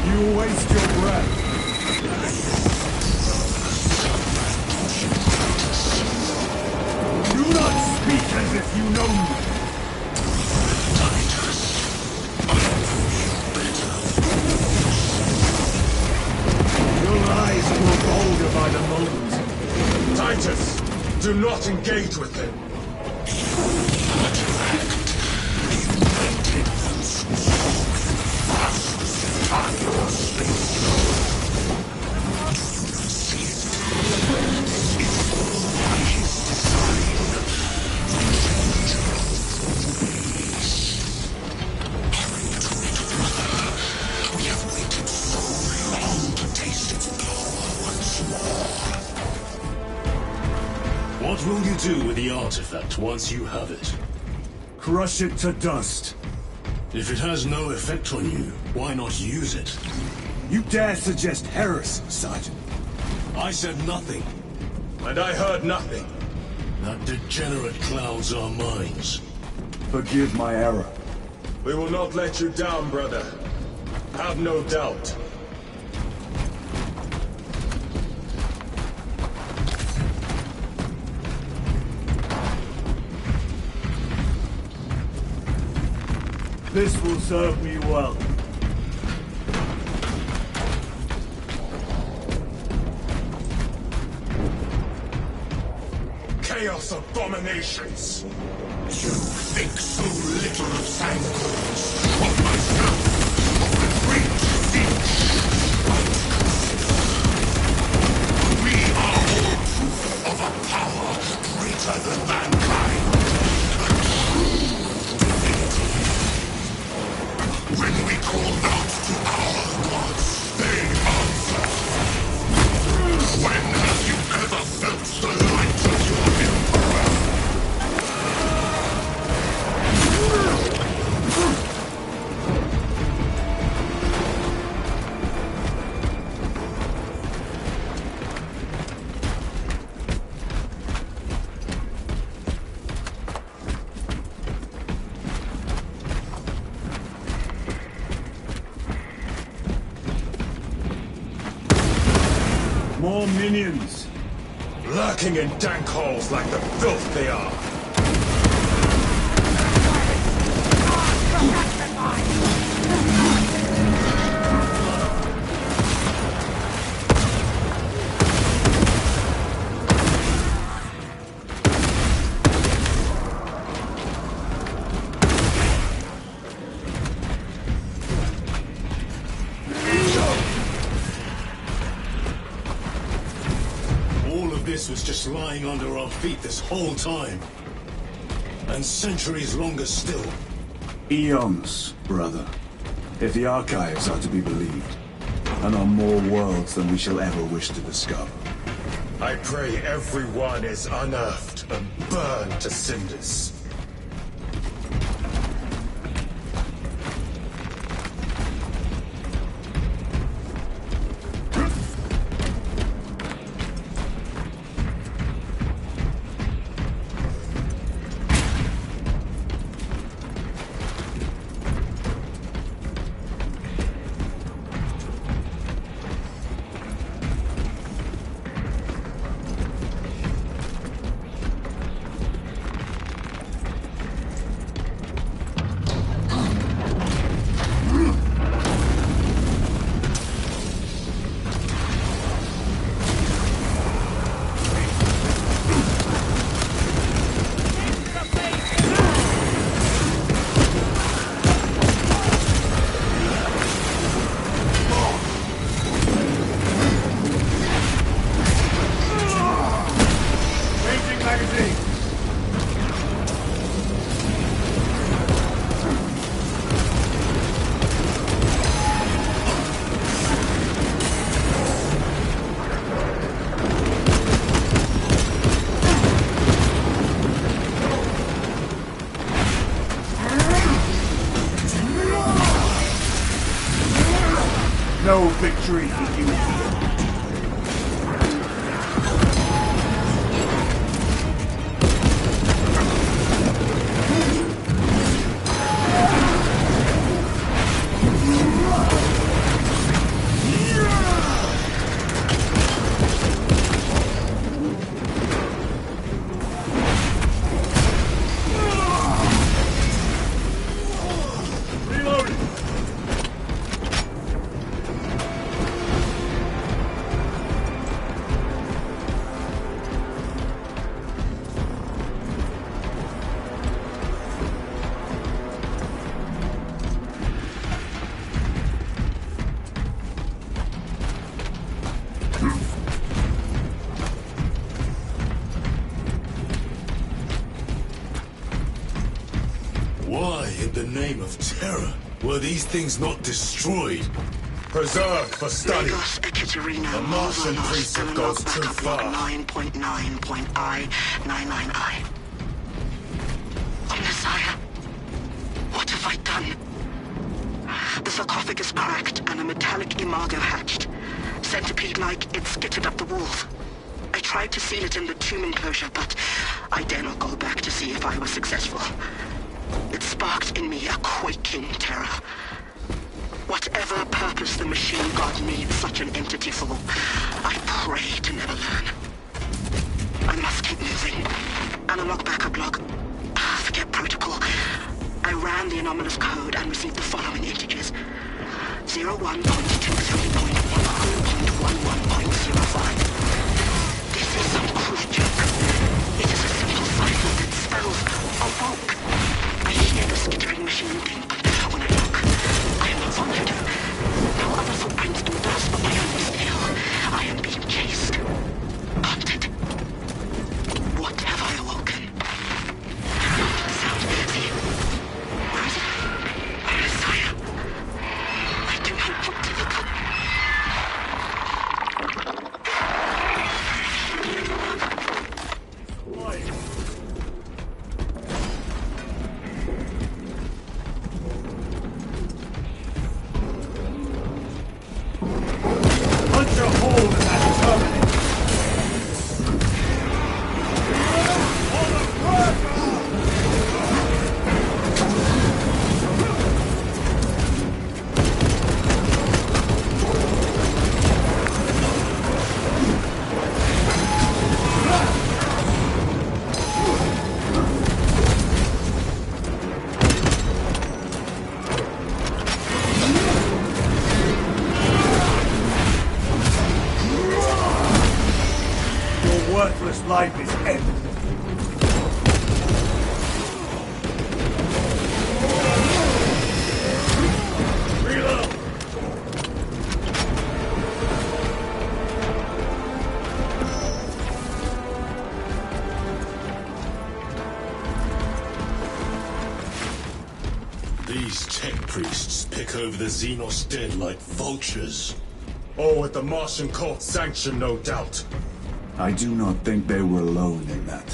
You waste your breath. Do not speak as if you know me. Your lies grow bolder by the moment. Titus, do not engage with him. What will you do with the artifact once you have it? Crush it to dust. If it has no effect on you, why not use it? You dare suggest heresy, Sergeant? I said nothing. And I heard nothing. That degenerate clouds our minds. Forgive my error. We will not let you down, brother. Have no doubt. This will serve me well. Chaos abominations! You think so little of Sangors, of myself, of the great Siege. We are all proof of a power greater than mankind. A true divinity. When we call out to our gods, they answer. When have you ever felt the light of your Emperor? More minions! Lurking in dank holes like the filth they are. This was just lying under our feet this whole time. And centuries longer still. Eons, brother. If the archives are to be believed. And on more worlds than we shall ever wish to discover. I pray everyone is unearthed and burned to cinders. No victory for you here. Why, in the name of terror, were these things not destroyed? Preserved for study. Legos Ekaterina The Martian priest have gone too far. 9.9.I99I. Messiah, what have I done? was cracked and a metallic imago hatched. Centipede-like, it skittered up the walls. I tried to seal it in the tomb enclosure, but I dare not go back to see if I was successful. It sparked in me a quaking terror. Whatever purpose the machine god needs such an entity for, I pray to never learn. I must keep moving. Analog backup log. Forget protocol. I ran the anomalous code and received the following integers. 01.23.11.11.05. This is some crude joke. It is a simple cipher that spells awoke. I hear the skittering machine ping, but when I look, I am not followed. No other footprints do thus, but my own still. I am being chased. Hunted. What have I awoken? Sound. See? Where is it? Where is Saya? I do not want to look up. Punch a hole in that terminal! Worthless life is ended. Reload! These tech priests pick over the Xenos dead like vultures. All with the Martian cult's sanction, no doubt. I do not think they were alone in that.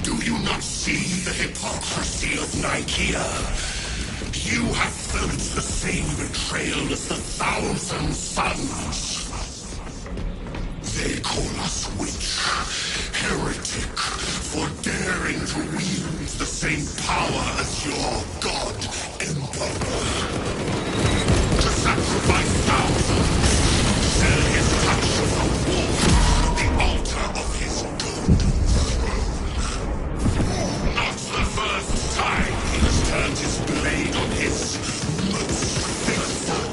Do you not see the hypocrisy of Nicaea? You have felt the same betrayal as the Thousand Sons. They call us witch, heretic, for daring to wield the same power as your god, Emperor. To sacrifice thousands, sell his touch of the war, the altar of his god. Not the first time he has turned his blade on his most faithful,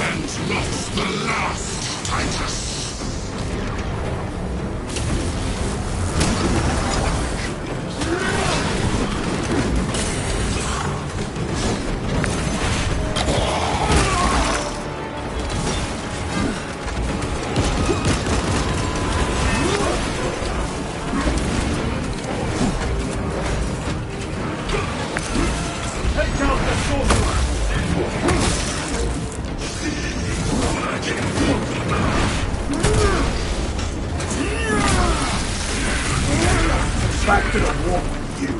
and not the last, Titus. Back to the war, you.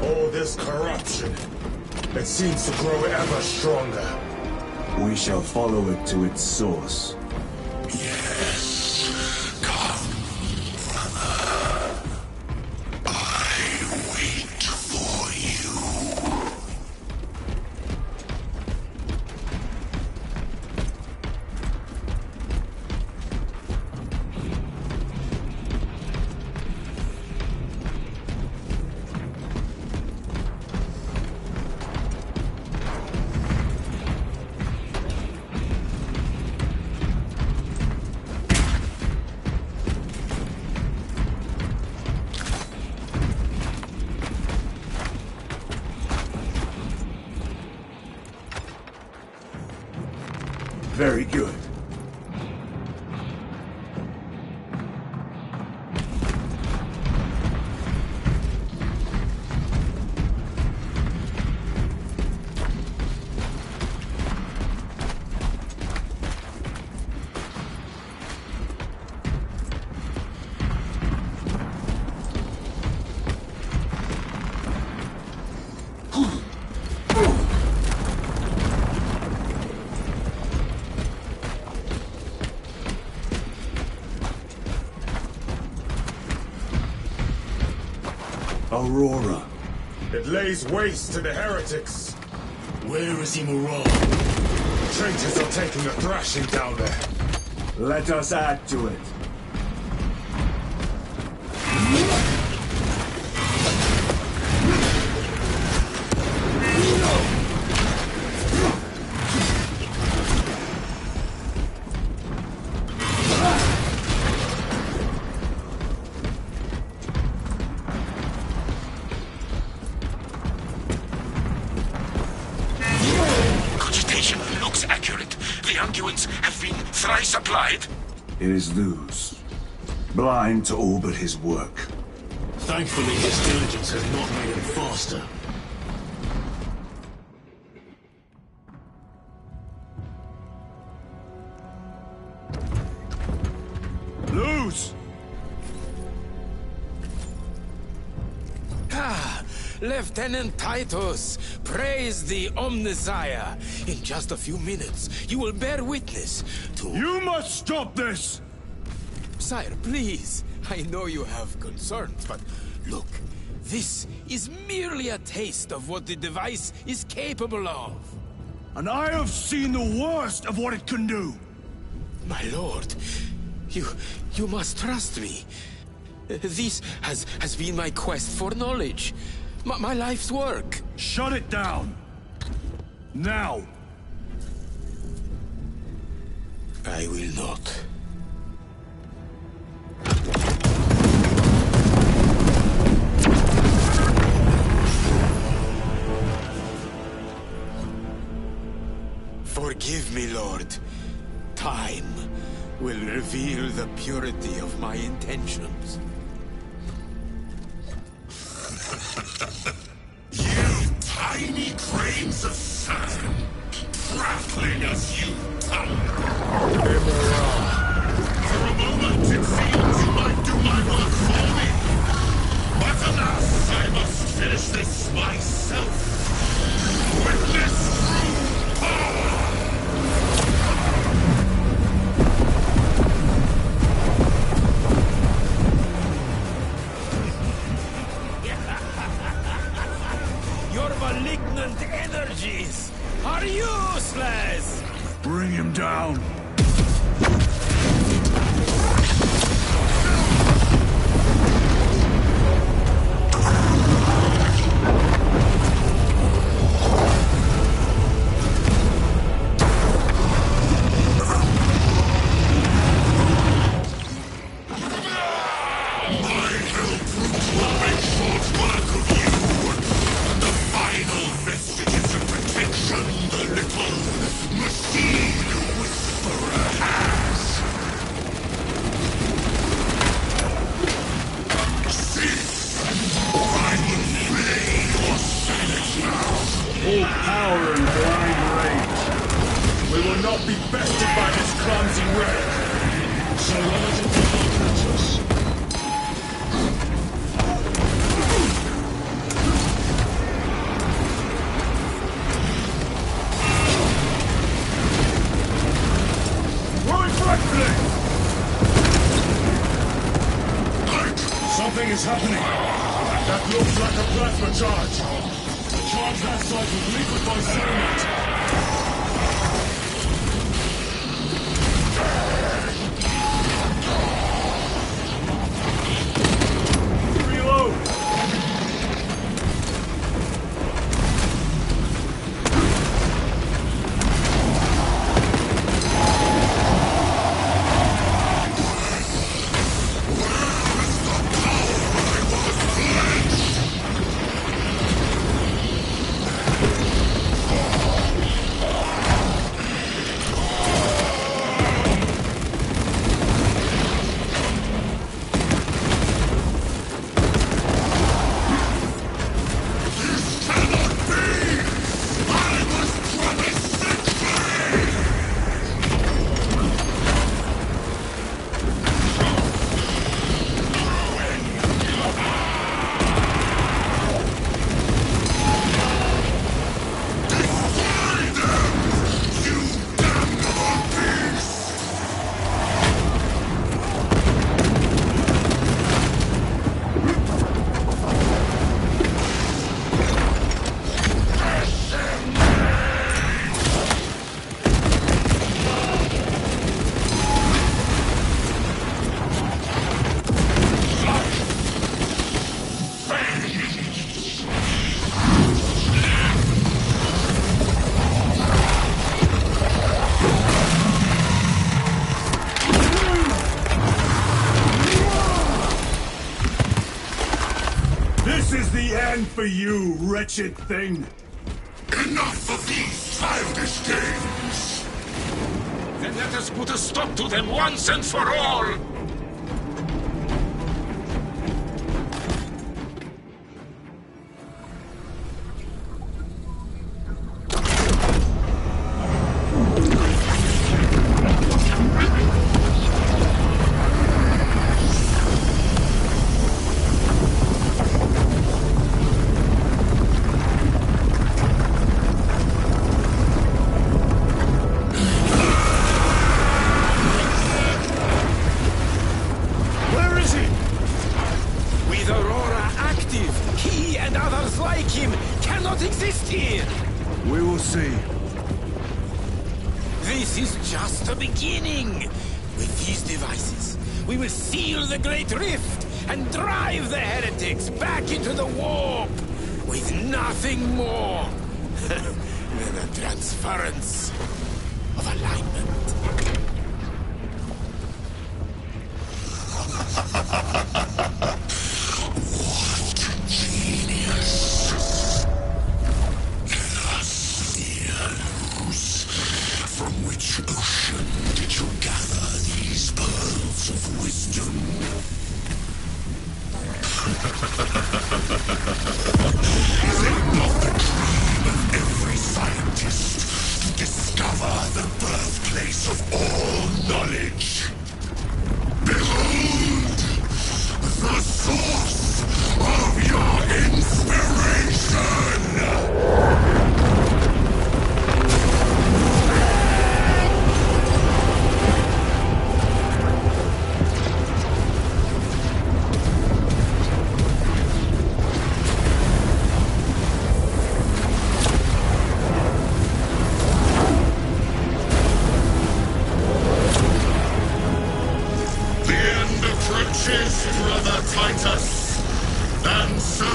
All this corruption, it seems to grow ever stronger. We shall follow it to its source. Yes, come, brother. I wait for you. Very good. Aurora. It lays waste to the heretics. Where is Immoral? Traitors are taking a thrashing down there. Let us add to it. Cogitation looks accurate. The unguents have been thrice applied. It is Luz. Blind to all but his work. Thankfully, his diligence has not made him faster. Luz! Ah, Lieutenant Titus, praise the Omnissiah. In just a few minutes, you will bear witness to... You must stop this! Sire, please. I know you have concerns, but look, this is merely a taste of what the device is capable of. And I have seen the worst of what it can do. My lord, you must trust me. This has been my quest for knowledge. My life's work. Shut it down. Now. I will not. Forgive me, Lord. Time will reveal the purity of my intentions. You tiny grains of sand, prattling as you thunder. For a moment it seems you might do my work for me. But alas, I must finish this myself. With this true power. Your malignant energies are useless! Bring him down. Full power and blind rage. We will not be bested by this clumsy wreck. So long as it does not hurt us. We're infected! Something is happening. That looks like a plasma charge. The charge that side was liquefied selenite. This is the end for you, wretched thing! Enough of these childish games! Then let us put a stop to them once and for all! This is just the beginning. With these devices, we will seal the Great Rift and drive the heretics back into the warp with nothing more than a transference of alignment. What genius! From which ocean did you gather these pearls of wisdom? Is it not the dream of every scientist to discover the birthplace of all knowledge? Behold, the source of your inspiration! Brother Titus, and so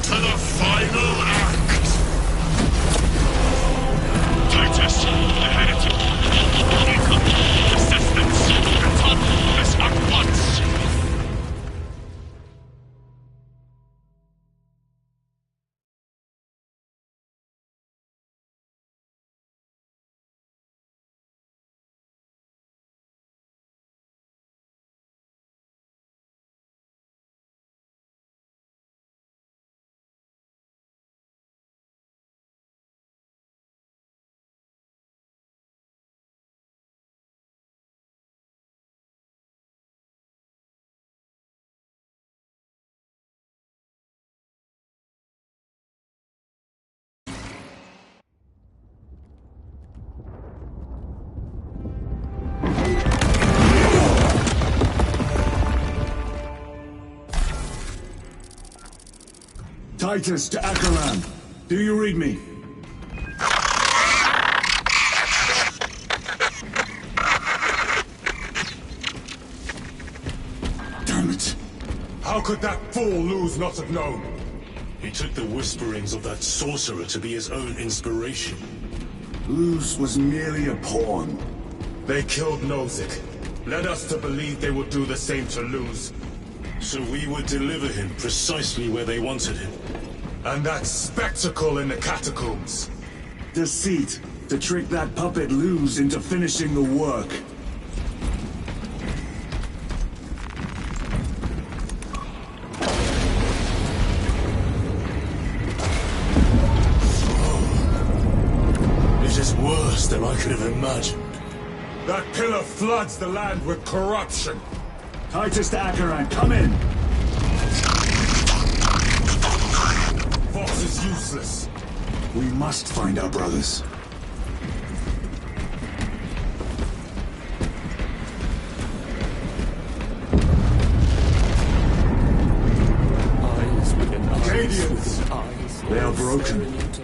to the final act. Titus, the heretic. Welcome. Assistance. Return this at once. Titus to Acheran. Do you read me? Damn it. How could that fool Luz not have known? He took the whisperings of that sorcerer to be his own inspiration. Luz was merely a pawn. They killed Nozick. Led us to believe they would do the same to Luz. So we would deliver him precisely where they wanted him. And that spectacle in the catacombs. Deceit, to trick that puppet Luz into finishing the work. It is worse than I could have imagined. That pillar floods the land with corruption. Titus to Acheran, come in! Vox is useless. We must find our brothers. Cadians! They are broken.